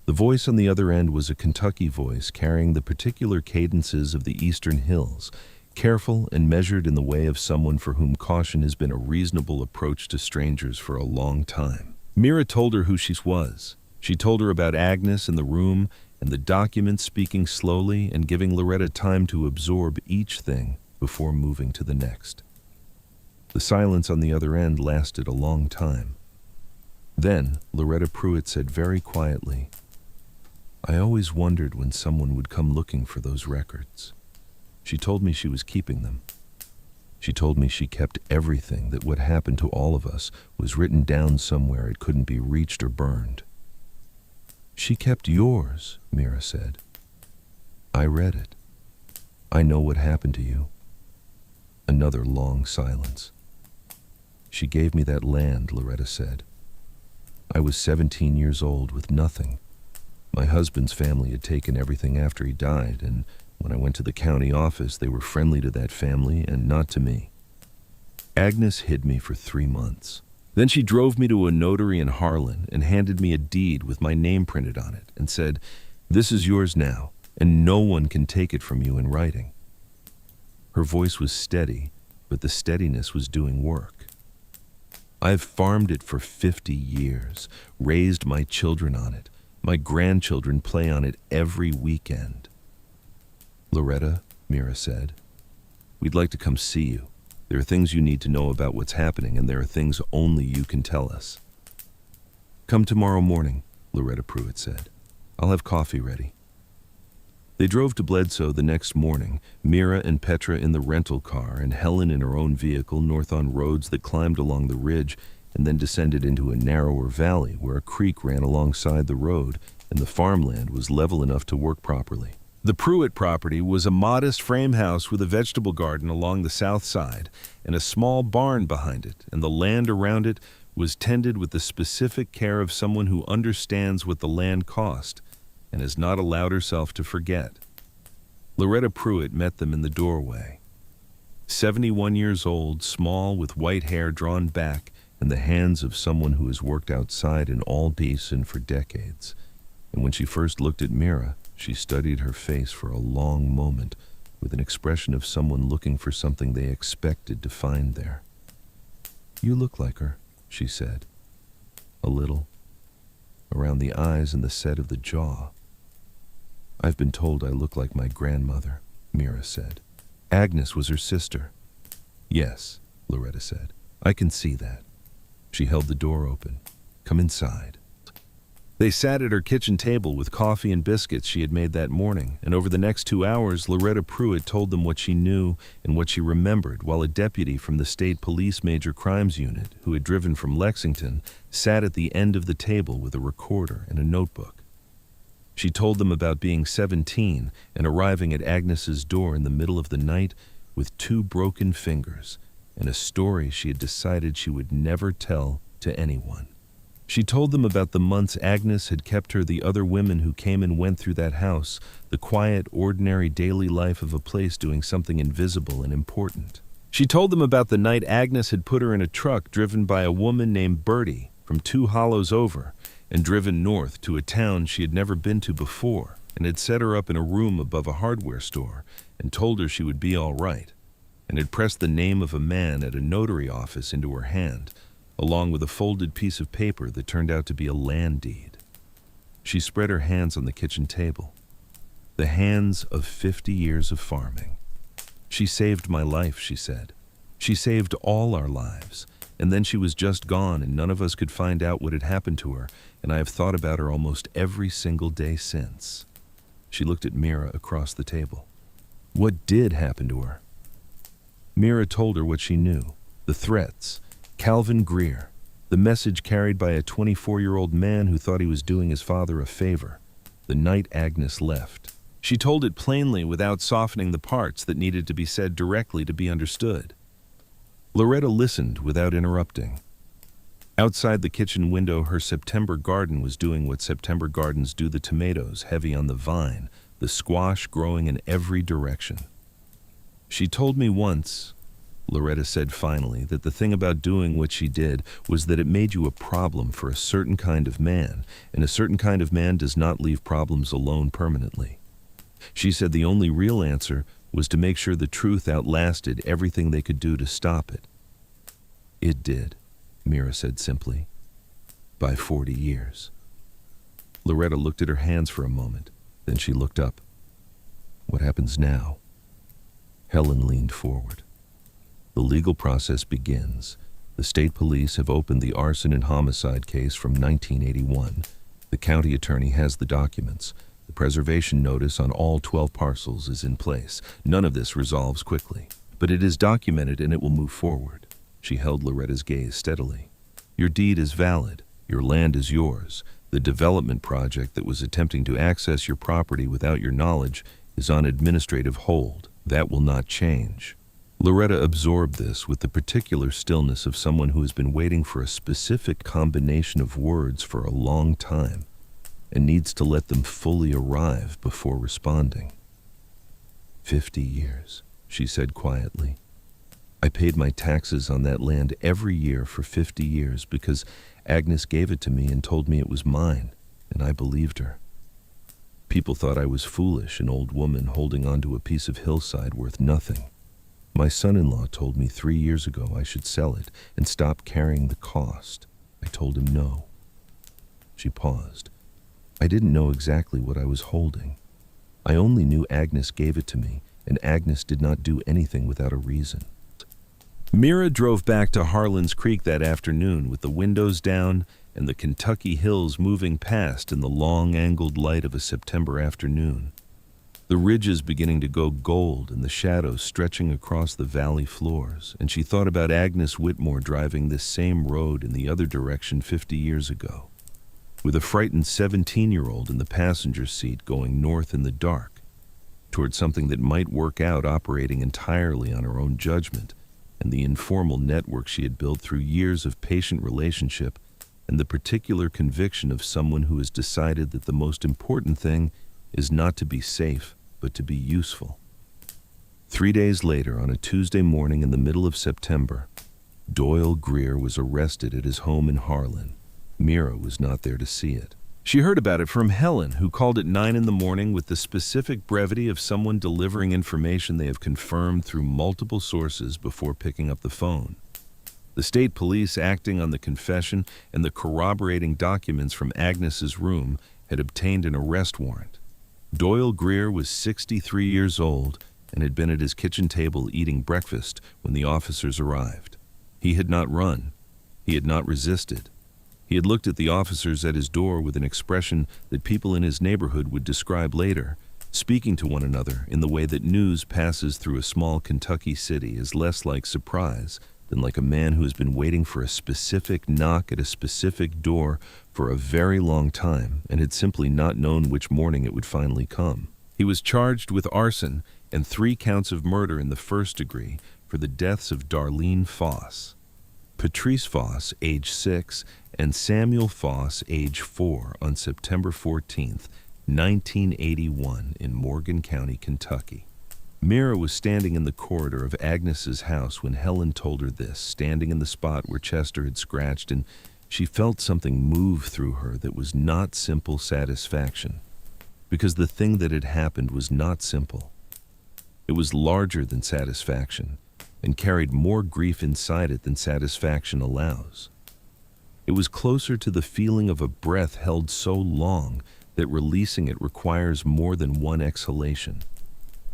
The voice on the other end was a Kentucky voice carrying the particular cadences of the eastern hills, careful and measured in the way of someone for whom caution has been a reasonable approach to strangers for a long time. Mira told her who she was. She told her about Agnes in the room and the documents, speaking slowly and giving Loretta time to absorb each thing before moving to the next. The silence on the other end lasted a long time. Then Loretta Pruitt said very quietly, I always wondered when someone would come looking for those records. She told me she was keeping them. She told me she kept everything, that what happened to all of us was written down somewhere it couldn't be reached or burned. She kept yours, Mira said. I read it. I know what happened to you. Another long silence. She gave me that land, Loretta said. I was 17 years old with nothing. My husband's family had taken everything after he died, and when I went to the county office, they were friendly to that family and not to me. Agnes hid me for 3 months. Then she drove me to a notary in Harlan and handed me a deed with my name printed on it and said, this is yours now, and no one can take it from you in writing. Her voice was steady, but the steadiness was doing work. I've farmed it for 50 years, raised my children on it. My grandchildren play on it every weekend. Loretta, Mira said, we'd like to come see you. There are things you need to know about what's happening, and there are things only you can tell us. Come tomorrow morning, Loretta Pruitt said. I'll have coffee ready. They drove to Bledsoe the next morning, Mira and Petra in the rental car and Helen in her own vehicle north on roads that climbed along the ridge and then descended into a narrower valley where a creek ran alongside the road and the farmland was level enough to work properly. The Pruitt property was a modest frame house with a vegetable garden along the south side and a small barn behind it, and the land around it was tended with the specific care of someone who understands what the land cost and has not allowed herself to forget. Loretta Pruitt met them in the doorway. 71 years old, small, with white hair drawn back and the hands of someone who has worked outside in all season for decades. And when she first looked at Mira, she studied her face for a long moment with an expression of someone looking for something they expected to find there. You look like her, she said. A little. Around the eyes and the set of the jaw. I've been told I look like my grandmother, Mira said. Agnes was her sister. Yes, Loretta said. I can see that. She held the door open. Come inside. They sat at her kitchen table with coffee and biscuits she had made that morning, and over the next 2 hours, Loretta Pruitt told them what she knew and what she remembered, while a deputy from the state police major crimes unit, who had driven from Lexington, sat at the end of the table with a recorder and a notebook. She told them about being 17 and arriving at Agnes's door in the middle of the night with 2 broken fingers, and a story she had decided she would never tell to anyone. She told them about the months Agnes had kept her, the other women who came and went through that house, the quiet, ordinary daily life of a place doing something invisible and important. She told them about the night Agnes had put her in a truck driven by a woman named Bertie from 2 hollows over and driven north to a town she had never been to before, and had set her up in a room above a hardware store and told her she would be all right, and had pressed the name of a man at a notary office into her hand, along with a folded piece of paper that turned out to be a land deed. She spread her hands on the kitchen table. The hands of 50 years of farming. She saved my life, she said. She saved all our lives, and then she was just gone and none of us could find out what had happened to her, and I have thought about her almost every single day since. She looked at Mira across the table. What did happen to her? Mira told her what she knew. The threats. Calvin Greer. The message carried by a 24-year-old man who thought he was doing his father a favor. The night Agnes left. She told it plainly without softening the parts that needed to be said directly to be understood. Loretta listened without interrupting. Outside the kitchen window, her September garden was doing what September gardens do: the tomatoes heavy on the vine, the squash growing in every direction. She told me once, Loretta said finally, that the thing about doing what she did was that it made you a problem for a certain kind of man, and a certain kind of man does not leave problems alone permanently. She said the only real answer was to make sure the truth outlasted everything they could do to stop it. It did, Mira said simply. By 40 years. Loretta looked at her hands for a moment, then she looked up. What happens now? Helen leaned forward. The legal process begins. The state police have opened the arson and homicide case from 1981. The county attorney has the documents. The preservation notice on all 12 parcels is in place. None of this resolves quickly, but it is documented and it will move forward. She held Loretta's gaze steadily. Your deed is valid. Your land is yours. The development project that was attempting to access your property without your knowledge is on administrative hold. That will not change. Loretta absorbed this with the particular stillness of someone who has been waiting for a specific combination of words for a long time and needs to let them fully arrive before responding. 50 years, she said quietly. I paid my taxes on that land every year for 50 years because Agnes gave it to me and told me it was mine, and I believed her. People thought I was foolish, an old woman holding onto a piece of hillside worth nothing. My son-in-law told me 3 years ago I should sell it and stop carrying the cost. I told him no. She paused. I didn't know exactly what I was holding. I only knew Agnes gave it to me, and Agnes did not do anything without a reason. Mira drove back to Harlan's Creek that afternoon with the windows down and the Kentucky hills moving past in the long angled light of a September afternoon. The ridges beginning to go gold and the shadows stretching across the valley floors, and she thought about Agnes Whitmore driving this same road in the other direction 50 years ago, with a frightened 17-year-old in the passenger seat going north in the dark, toward something that might work out, operating entirely on her own judgment and the informal network she had built through years of patient relationship and the particular conviction of someone who has decided that the most important thing is not to be safe, but to be useful. 3 days later, on a Tuesday morning in the middle of September, Doyle Greer was arrested at his home in Harlan. Mira was not there to see it. She heard about it from Helen, who called at 9 a.m. with the specific brevity of someone delivering information they have confirmed through multiple sources before picking up the phone. The state police, acting on the confession and the corroborating documents from Agnes's room, had obtained an arrest warrant. Doyle Greer was 63 years old and had been at his kitchen table eating breakfast when the officers arrived. He had not run. He had not resisted. He had looked at the officers at his door with an expression that people in his neighborhood would describe later, speaking to one another in the way that news passes through a small Kentucky city is less like surprise than like a man who has been waiting for a specific knock at a specific door for a very long time and had simply not known which morning it would finally come. He was charged with arson and 3 counts of murder in the first degree for the deaths of Darlene Foss, Patrice Foss, age 6, and Samuel Foss, age 4, on September 14th, 1981 in Morgan County, Kentucky. Mira was standing in the corridor of Agnes's house when Helen told her this, standing in the spot where Chester had scratched, and she felt something move through her that was not simple satisfaction. Because the thing that had happened was not simple. It was larger than satisfaction, and carried more grief inside it than satisfaction allows. It was closer to the feeling of a breath held so long that releasing it requires more than one exhalation.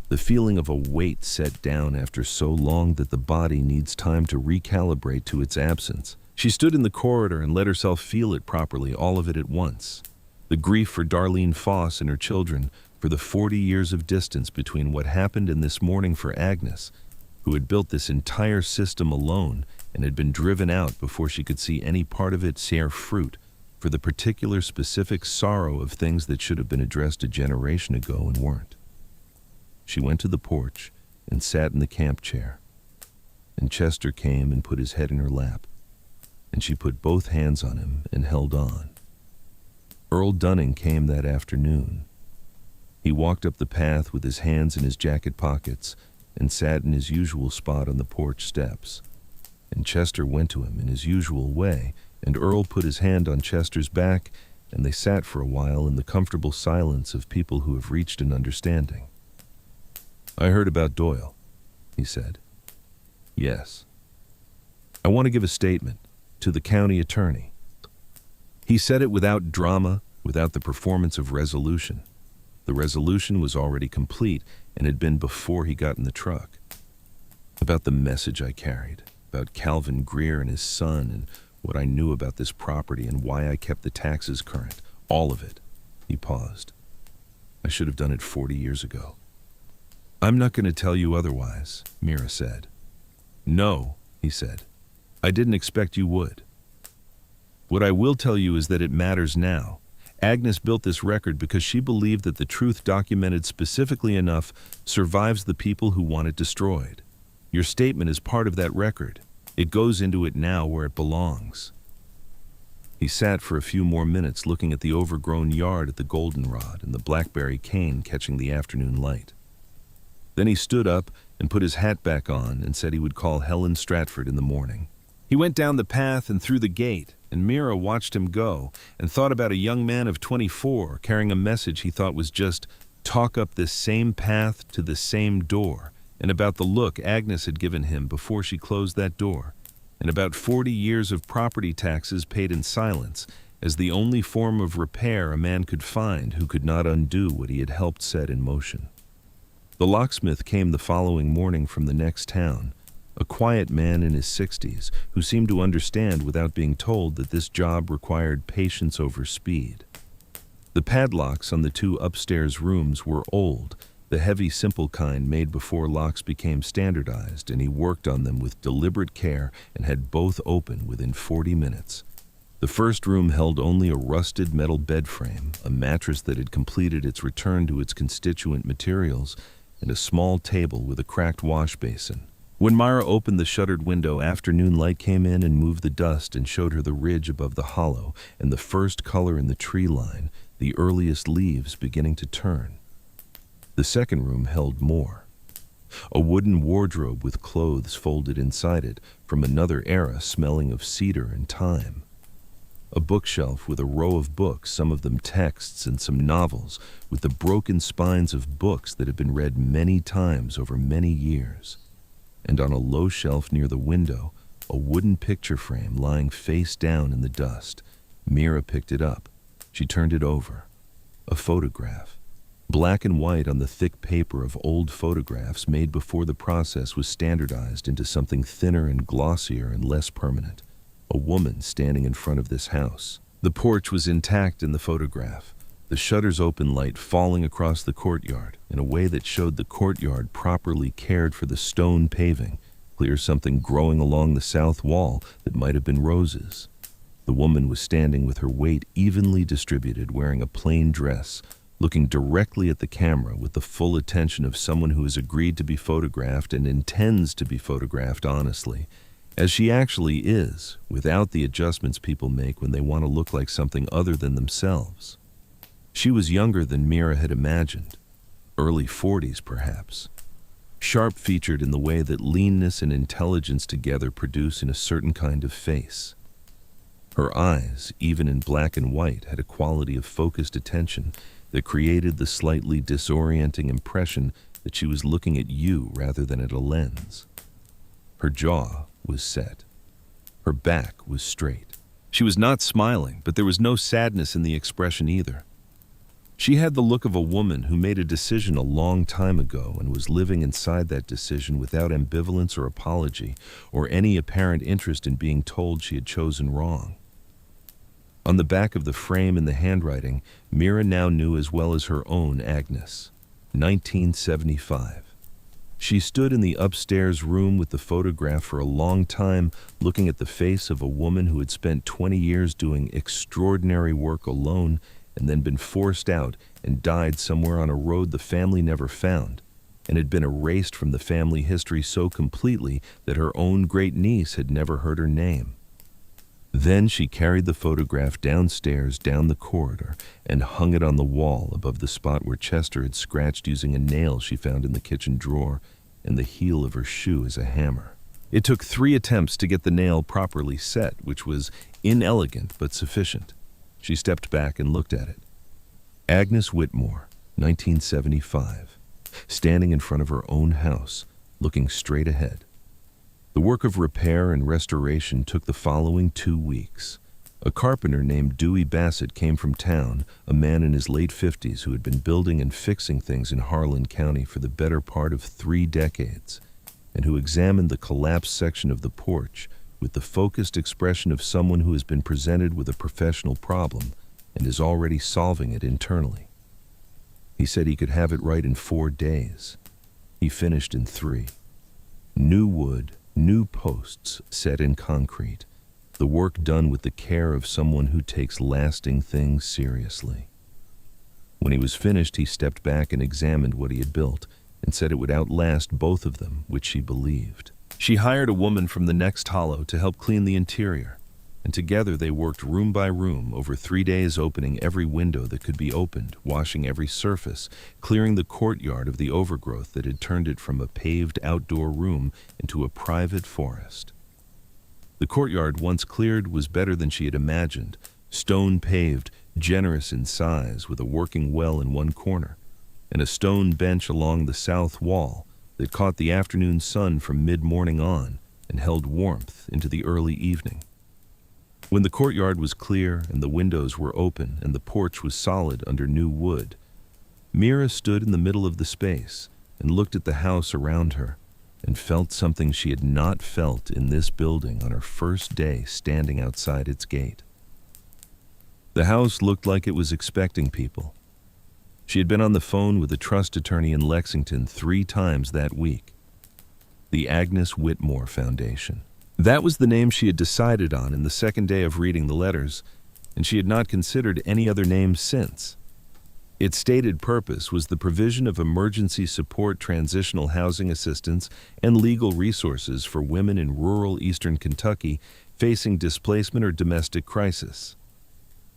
The feeling of a weight set down after so long that the body needs time to recalibrate to its absence. She stood in the corridor and let herself feel it properly, all of it at once. The grief for Darlene Foss and her children, for the 40 years of distance between what happened and this morning for Agnes, who had built this entire system alone and had been driven out before she could see any part of it bear fruit, for the particular specific sorrow of things that should have been addressed a generation ago and weren't. She went to the porch and sat in the camp chair, and Chester came and put his head in her lap, and she put both hands on him and held on. Earl Dunning came that afternoon. He walked up the path with his hands in his jacket pockets and sat in his usual spot on the porch steps. And Chester went to him in his usual way, and Earl put his hand on Chester's back, and they sat for a while in the comfortable silence of people who have reached an understanding. "I heard about Doyle," he said. "Yes. I want to give a statement to the county attorney." He said it without drama, without the performance of resolution. The resolution was already complete and had been before he got in the truck. About the message I carried, about Calvin Greer and his son, and what I knew about this property and why I kept the taxes current, all of it. He paused. "I should have done it 40 years ago." "I'm not going to tell you otherwise," Mira said. "No," he said. "I didn't expect you would. What I will tell you is that it matters now. Agnes built this record because she believed that the truth documented specifically enough survives the people who want it destroyed. Your statement is part of that record. It goes into it now where it belongs." He sat for a few more minutes looking at the overgrown yard at the goldenrod and the blackberry cane catching the afternoon light. Then he stood up and put his hat back on and said he would call Helen Stratford in the morning. He went down the path and through the gate, and Mira watched him go and thought about a young man of 24 carrying a message he thought was just talk up this same path to the same door, and about the look Agnes had given him before she closed that door, and about 40 years of property taxes paid in silence as the only form of repair a man could find who could not undo what he had helped set in motion. The locksmith came the following morning from the next town, a quiet man in his 60s who seemed to understand without being told that this job required patience over speed. The padlocks on the 2 upstairs rooms were old, the heavy, simple kind made before locks became standardized, and he worked on them with deliberate care and had both open within 40 minutes. The first room held only a rusted metal bed frame, a mattress that had completed its return to its constituent materials, and a small table with a cracked wash basin. When Myra opened the shuttered window, afternoon light came in and moved the dust and showed her the ridge above the hollow and the first color in the tree line, the earliest leaves beginning to turn. The second room held more. A wooden wardrobe with clothes folded inside it from another era smelling of cedar and thyme. A bookshelf with a row of books, some of them texts and some novels, with the broken spines of books that had been read many times over many years. And on a low shelf near the window, a wooden picture frame lying face down in the dust. Mira picked it up. She turned it over. A photograph. Black and white on the thick paper of old photographs made before the process was standardized into something thinner and glossier and less permanent. A woman standing in front of this house. The porch was intact in the photograph, the shutters open, light falling across the courtyard in a way that showed the courtyard properly cared for the stone paving, clear something growing along the south wall that might have been roses. The woman was standing with her weight evenly distributed, wearing a plain dress, looking directly at the camera with the full attention of someone who has agreed to be photographed and intends to be photographed honestly, as she actually is, without the adjustments people make when they want to look like something other than themselves. She was younger than Mira had imagined, early 40s perhaps. sharp-featured in the way that leanness and intelligence together produce in a certain kind of face. Her eyes, even in black and white, had a quality of focused attention that created the slightly disorienting impression that she was looking at you rather than at a lens. Her jaw was set. Her back was straight. She was not smiling, but there was no sadness in the expression either. She had the look of a woman who made a decision a long time ago and was living inside that decision without ambivalence or apology or any apparent interest in being told she had chosen wrong. On the back of the frame in the handwriting, Mira now knew as well as her own Agnes. 1975. She stood in the upstairs room with the photograph for a long time, looking at the face of a woman who had spent 20 years doing extraordinary work alone and then been forced out and died somewhere on a road the family never found, and had been erased from the family history so completely that her own great-niece had never heard her name. Then she carried the photograph downstairs down the corridor and hung it on the wall above the spot where Chester had scratched using a nail she found in the kitchen drawer and the heel of her shoe as a hammer. It took 3 attempts to get the nail properly set, which was inelegant but sufficient. She stepped back and looked at it. Agnes Whitmore, 1975, standing in front of her own house, looking straight ahead. The work of repair and restoration took the following 2 weeks. A carpenter named Dewey Bassett came from town, a man in his late 50s who had been building and fixing things in Harlan County for the better part of 3 decades, and who examined the collapsed section of the porch with the focused expression of someone who has been presented with a professional problem and is already solving it internally. He said he could have it right in 4 days. He finished in 3. New wood, new posts set in concrete, the work done with the care of someone who takes lasting things seriously. When he was finished, he stepped back and examined what he had built and said it would outlast both of them, which she believed. She hired a woman from the next hollow to help clean the interior, and together they worked room by room over 3 days, opening every window that could be opened, washing every surface, clearing the courtyard of the overgrowth that had turned it from a paved outdoor room into a private forest. The courtyard, once cleared, was better than she had imagined, stone paved, generous in size, with a working well in one corner, and a stone bench along the south wall that caught the afternoon sun from mid-morning on and held warmth into the early evening. When the courtyard was clear and the windows were open and the porch was solid under new wood, Mira stood in the middle of the space and looked at the house around her and felt something she had not felt in this building on her first day standing outside its gate. The house looked like it was expecting people. She had been on the phone with a trust attorney in Lexington 3 times that week. The Agnes Whitmore Foundation. That was the name she had decided on in the second day of reading the letters, and she had not considered any other name since. Its stated purpose was the provision of emergency support, transitional housing assistance, and legal resources for women in rural eastern Kentucky facing displacement or domestic crisis.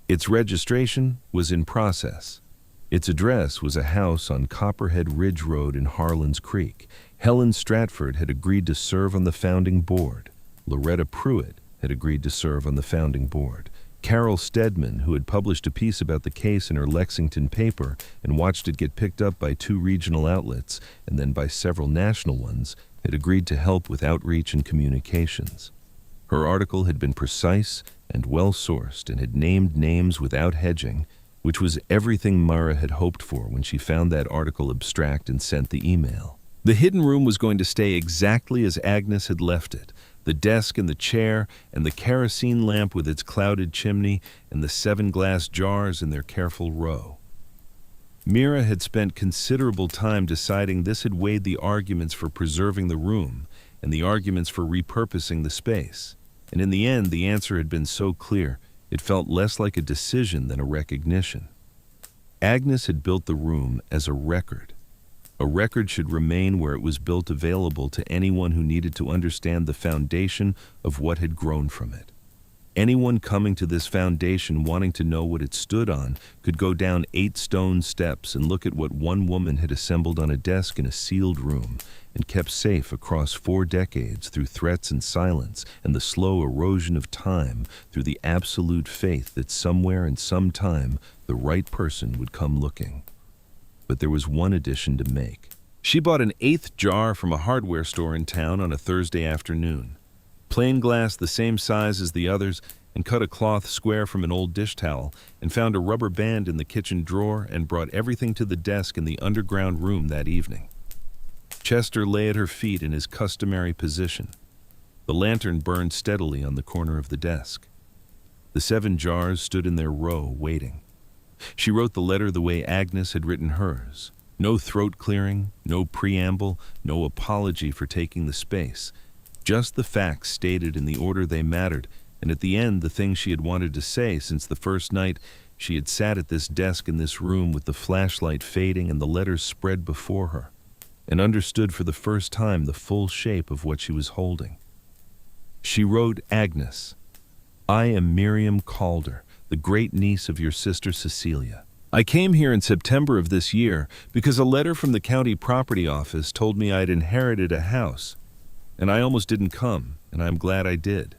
Its registration was in process. Its address was a house on Copperhead Ridge Road in Harlan's Creek. Helen Stratford had agreed to serve on the founding board. Loretta Pruitt had agreed to serve on the founding board. Carol Stedman, who had published a piece about the case in her Lexington paper and watched it get picked up by 2 regional outlets and then by several national ones, had agreed to help with outreach and communications. Her article had been precise and well-sourced and had named names without hedging, which was everything Mara had hoped for when she found that article abstract and sent the email. The hidden room was going to stay exactly as Agnes had left it. The desk and the chair and the kerosene lamp with its clouded chimney and the 7 glass jars in their careful row. Mira had spent considerable time deciding this had weighed the arguments for preserving the room and the arguments for repurposing the space. And in the end, the answer had been so clear, it felt less like a decision than a recognition. Agnes had built the room as a record. A record should remain where it was built, available to anyone who needed to understand the foundation of what had grown from it. Anyone coming to this foundation wanting to know what it stood on could go down 8 stone steps and look at what one woman had assembled on a desk in a sealed room and kept safe across 4 decades through threats and silence and the slow erosion of time through the absolute faith that somewhere and sometime the right person would come looking. But there was one addition to make. She bought an 8th jar from a hardware store in town on a Thursday afternoon. Plain glass the same size as the others, and cut a cloth square from an old dish towel, and found a rubber band in the kitchen drawer and brought everything to the desk in the underground room that evening. Chester lay at her feet in his customary position. The lantern burned steadily on the corner of the desk. The 7 jars stood in their row, waiting. She wrote the letter the way Agnes had written hers. No throat clearing, no preamble, no apology for taking the space. Just the facts stated in the order they mattered, and at the end the thing she had wanted to say since the first night she had sat at this desk in this room with the flashlight fading and the letters spread before her, and understood for the first time the full shape of what she was holding. She wrote, Agnes, I am Miriam Calder, the great niece of your sister Cecilia. I came here in September of this year because a letter from the county property office told me I'd inherited a house. And I almost didn't come, and I'm glad I did.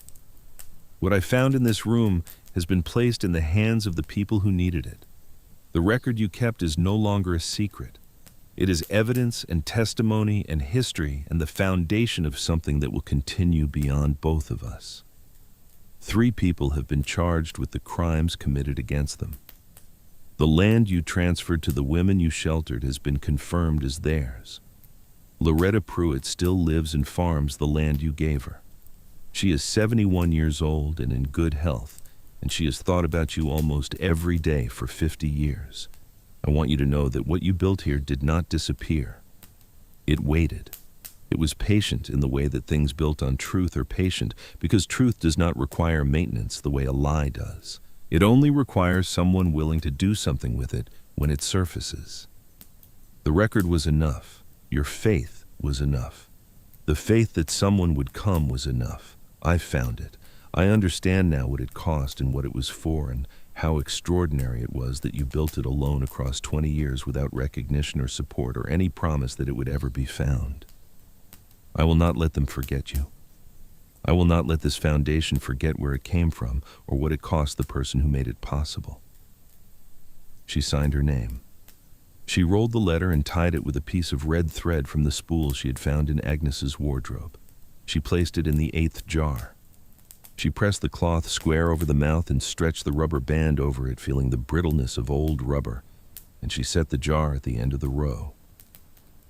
What I found in this room has been placed in the hands of the people who needed it. The record you kept is no longer a secret. It is evidence and testimony and history and the foundation of something that will continue beyond both of us. 3 people have been charged with the crimes committed against them. The land you transferred to the women you sheltered has been confirmed as theirs. Loretta Pruitt still lives and farms the land you gave her. She is 71 years old and in good health, and she has thought about you almost every day for 50 years. I want you to know that what you built here did not disappear. It waited. It was patient in the way that things built on truth are patient, because truth does not require maintenance the way a lie does. It only requires someone willing to do something with it when it surfaces. The record was enough. Your faith was enough. The faith that someone would come was enough. I found it. I understand now what it cost and what it was for and how extraordinary it was that you built it alone across 20 years without recognition or support or any promise that it would ever be found. I will not let them forget you. I will not let this foundation forget where it came from or what it cost the person who made it possible. She signed her name. She rolled the letter and tied it with a piece of red thread from the spool she had found in Agnes's wardrobe. She placed it in the 8th jar. She pressed the cloth square over the mouth and stretched the rubber band over it, feeling the brittleness of old rubber, and she set the jar at the end of the row.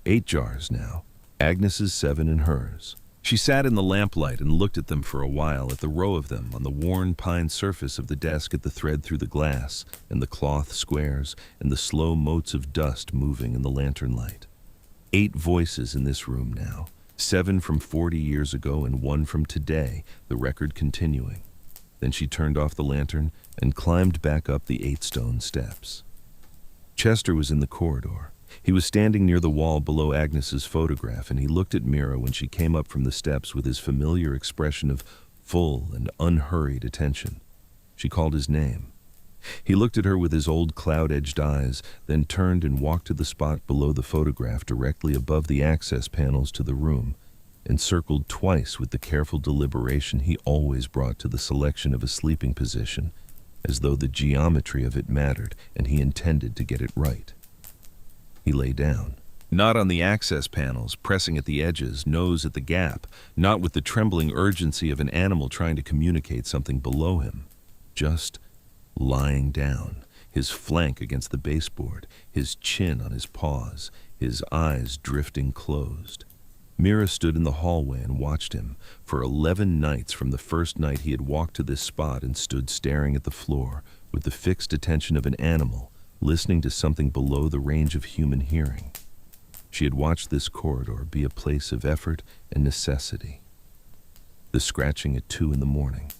8 jars now, Agnes's 7 and hers. She sat in the lamplight and looked at them for a while, at the row of them on the worn pine surface of the desk, at the thread through the glass, and the cloth squares, and the slow motes of dust moving in the lantern light. 8 voices in this room now, 7 from 40 years ago and 1 from today, the record continuing. Then she turned off the lantern and climbed back up the 8 stone steps. Chester was in the corridor. He was standing near the wall below Agnes's photograph, and he looked at Mira when she came up from the steps with his familiar expression of full and unhurried attention. She called his name. He looked at her with his old cloud-edged eyes, then turned and walked to the spot below the photograph directly above the access panels to the room, and circled twice with the careful deliberation he always brought to the selection of a sleeping position, as though the geometry of it mattered and he intended to get it right. He lay down, not on the access panels, pressing at the edges, nose at the gap, not with the trembling urgency of an animal trying to communicate something below him, just lying down, his flank against the baseboard, his chin on his paws, his eyes drifting closed. Mira stood in the hallway and watched him. For 11 nights from the first night he had walked to this spot and stood staring at the floor with the fixed attention of an animal, listening to something below the range of human hearing. She had watched this corridor be a place of effort and necessity. The scratching at 2 in the morning.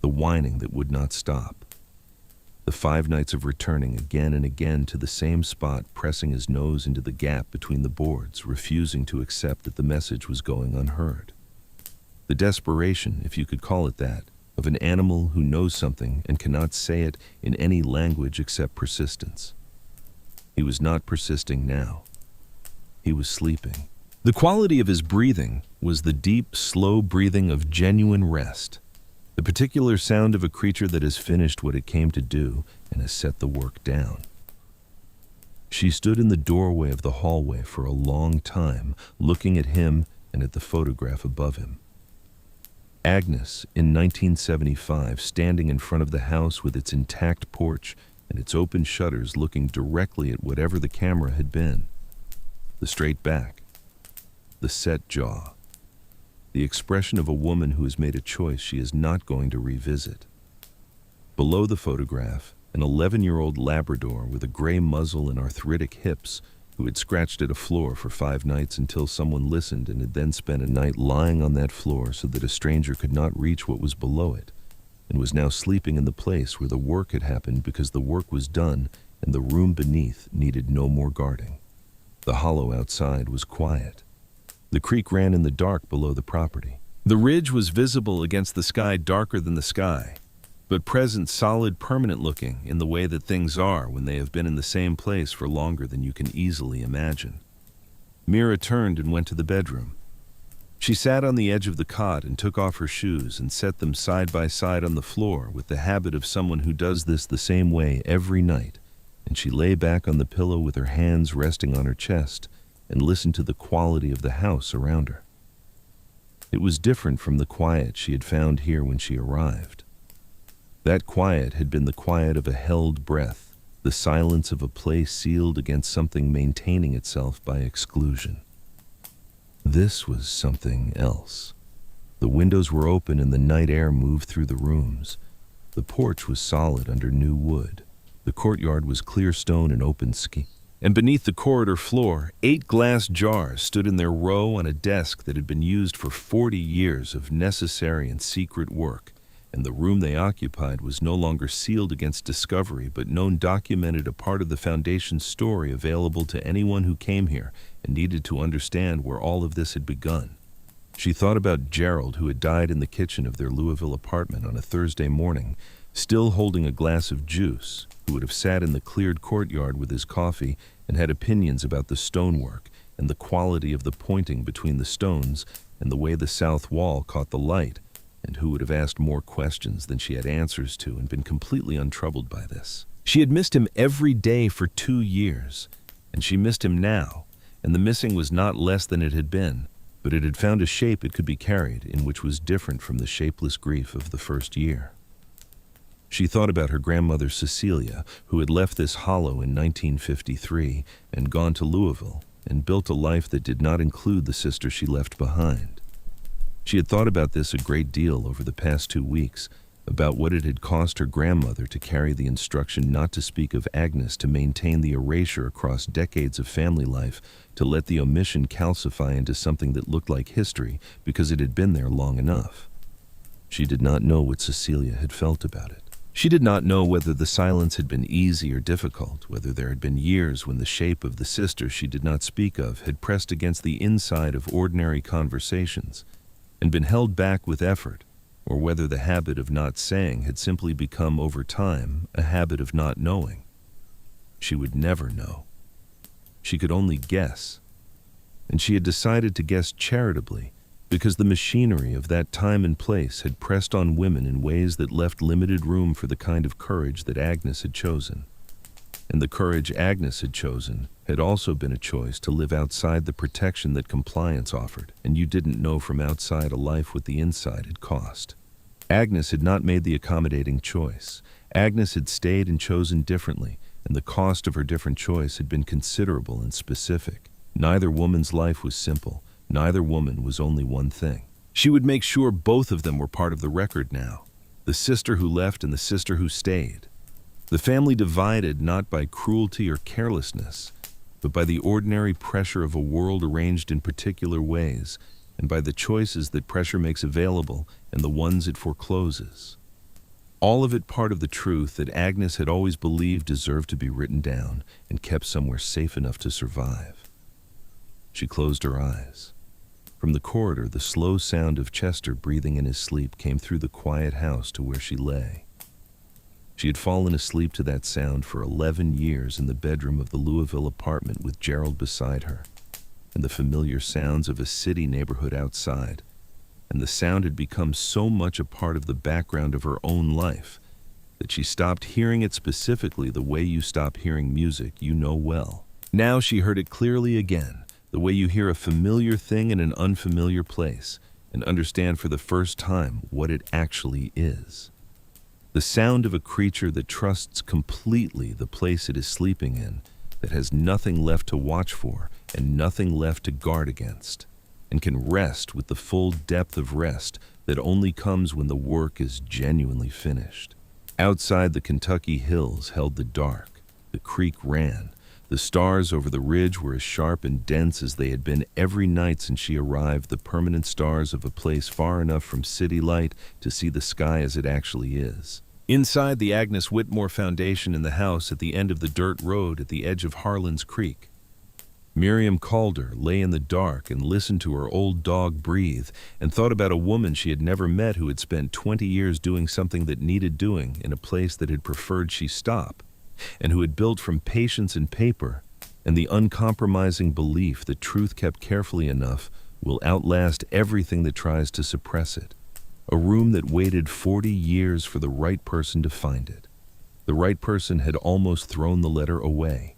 The whining that would not stop. The 5 nights of returning again and again to the same spot, pressing his nose into the gap between the boards, refusing to accept that the message was going unheard. The desperation, if you could call it that, of an animal who knows something and cannot say it in any language except persistence. He was not persisting now. He was sleeping. The quality of his breathing was the deep, slow breathing of genuine rest, the particular sound of a creature that has finished what it came to do and has set the work down. She stood in the doorway of the hallway for a long time, looking at him and at the photograph above him. Agnes, in 1975, standing in front of the house with its intact porch and its open shutters looking directly at whatever the camera had been. The straight back, the set jaw, the expression of a woman who has made a choice she is not going to revisit. Below the photograph, an 11-year-old Labrador with a gray muzzle and arthritic hips who had scratched at a floor for 5 nights until someone listened and had then spent a night lying on that floor so that a stranger could not reach what was below it, and was now sleeping in the place where the work had happened because the work was done and the room beneath needed no more guarding. The hollow outside was quiet. The creek ran in the dark below the property. The ridge was visible against the sky darker than the sky, but present, solid, permanent-looking in the way that things are when they have been in the same place for longer than you can easily imagine. Mira turned and went to the bedroom. She sat on the edge of the cot and took off her shoes and set them side by side on the floor with the habit of someone who does this the same way every night, and she lay back on the pillow with her hands resting on her chest and listened to the quality of the house around her. It was different from the quiet she had found here when she arrived. That quiet had been the quiet of a held breath, the silence of a place sealed against something maintaining itself by exclusion. This was something else. The windows were open and the night air moved through the rooms. The porch was solid under new wood. The courtyard was clear stone and open ski. And beneath the corridor floor, 8 glass jars stood in their row on a desk that had been used for 40 years of necessary and secret work. And the room they occupied was no longer sealed against discovery, but known documented a part of the Foundation's story available to anyone who came here and needed to understand where all of this had begun. She thought about Gerald, who had died in the kitchen of their Louisville apartment on a Thursday morning, still holding a glass of juice, who would have sat in the cleared courtyard with his coffee and had opinions about the stonework and the quality of the pointing between the stones and the way the south wall caught the light, and who would have asked more questions than she had answers to and been completely untroubled by this. She had missed him every day for 2 years, and she missed him now, and the missing was not less than it had been, but it had found a shape it could be carried in which was different from the shapeless grief of the first year. She thought about her grandmother Cecilia, who had left this hollow in 1953 and gone to Louisville and built a life that did not include the sister she left behind. She had thought about this a great deal over the past 2 weeks, about what it had cost her grandmother to carry the instruction not to speak of Agnes, to maintain the erasure across decades of family life, to let the omission calcify into something that looked like history because it had been there long enough. She did not know what Cecilia had felt about it. She did not know whether the silence had been easy or difficult, whether there had been years when the shape of the sister she did not speak of had pressed against the inside of ordinary conversations and been held back with effort, or whether the habit of not saying had simply become over time a habit of not knowing. She would never know. She could only guess, and she had decided to guess charitably because the machinery of that time and place had pressed on women in ways that left limited room for the kind of courage that Agnes had chosen. And the courage Agnes had chosen had also been a choice to live outside the protection that compliance offered, and you didn't know from outside a life what the inside had cost. Agnes had not made the accommodating choice. Agnes had stayed and chosen differently, and the cost of her different choice had been considerable and specific. Neither woman's life was simple. Neither woman was only one thing. She would make sure both of them were part of the record now. The sister who left and the sister who stayed. The family divided not by cruelty or carelessness, but by the ordinary pressure of a world arranged in particular ways, and by the choices that pressure makes available and the ones it forecloses. All of it part of the truth that Agnes had always believed deserved to be written down and kept somewhere safe enough to survive. She closed her eyes. From the corridor, the slow sound of Chester breathing in his sleep came through the quiet house to where she lay. She had fallen asleep to that sound for 11 years in the bedroom of the Louisville apartment with Gerald beside her, and the familiar sounds of a city neighborhood outside. And the sound had become so much a part of the background of her own life that she stopped hearing it specifically the way you stop hearing music you know well. Now she heard it clearly again, the way you hear a familiar thing in an unfamiliar place and understand for the first time what it actually is. The sound of a creature that trusts completely the place it is sleeping in, that has nothing left to watch for and nothing left to guard against, and can rest with the full depth of rest that only comes when the work is genuinely finished. Outside, the Kentucky hills held the dark. The creek ran. The stars over the ridge were as sharp and dense as they had been every night since she arrived, the permanent stars of a place far enough from city light to see the sky as it actually is. Inside the Agnes Whitmore Foundation in the house at the end of the dirt road at the edge of Harlan's Creek, Miriam Calder lay in the dark and listened to her old dog breathe and thought about a woman she had never met who had spent 20 years doing something that needed doing in a place that had preferred she stop, and who had built from patience and paper and the uncompromising belief that truth kept carefully enough will outlast everything that tries to suppress it. A room that waited 40 years for the right person to find it. The right person had almost thrown the letter away.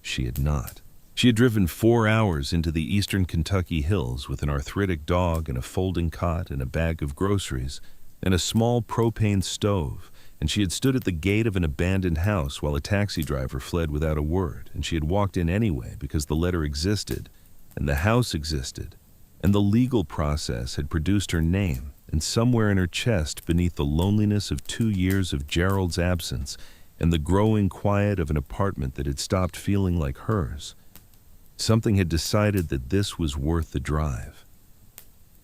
She had not. She had driven 4 hours into the eastern Kentucky hills with an arthritic dog and a folding cot and a bag of groceries and a small propane stove, and she had stood at the gate of an abandoned house while a taxi driver fled without a word, and she had walked in anyway because the letter existed, and the house existed, and the legal process had produced her name, and somewhere in her chest, beneath the loneliness of 2 years of Gerald's absence and the growing quiet of an apartment that had stopped feeling like hers, something had decided that this was worth the drive.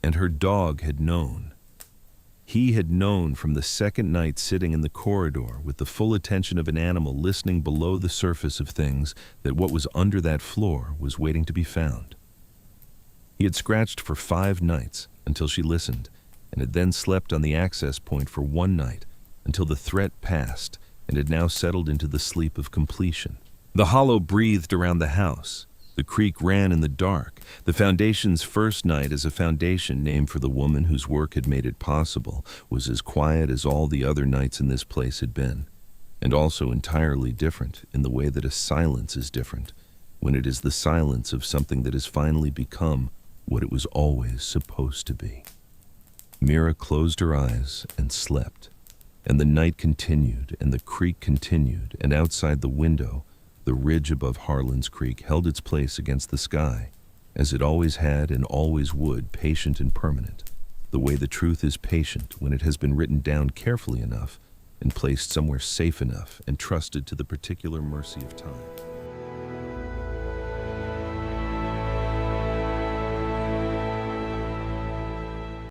And her dog had known. He had known from the second night sitting in the corridor with the full attention of an animal listening below the surface of things that what was under that floor was waiting to be found. He had scratched for 5 nights until she listened, and had then slept on the access point for 1 night until the threat passed and had now settled into the sleep of completion. The hollow breathed around the house. The creek ran in the dark. The foundation's first night as a foundation named for the woman whose work had made it possible was as quiet as all the other nights in this place had been, and also entirely different in the way that a silence is different when it is the silence of something that has finally become what it was always supposed to be. Mira closed her eyes and slept, and the night continued, and the creek continued, and outside the window, the ridge above Harlan's Creek held its place against the sky, as it always had and always would, patient and permanent, the way the truth is patient when it has been written down carefully enough and placed somewhere safe enough and trusted to the particular mercy of time.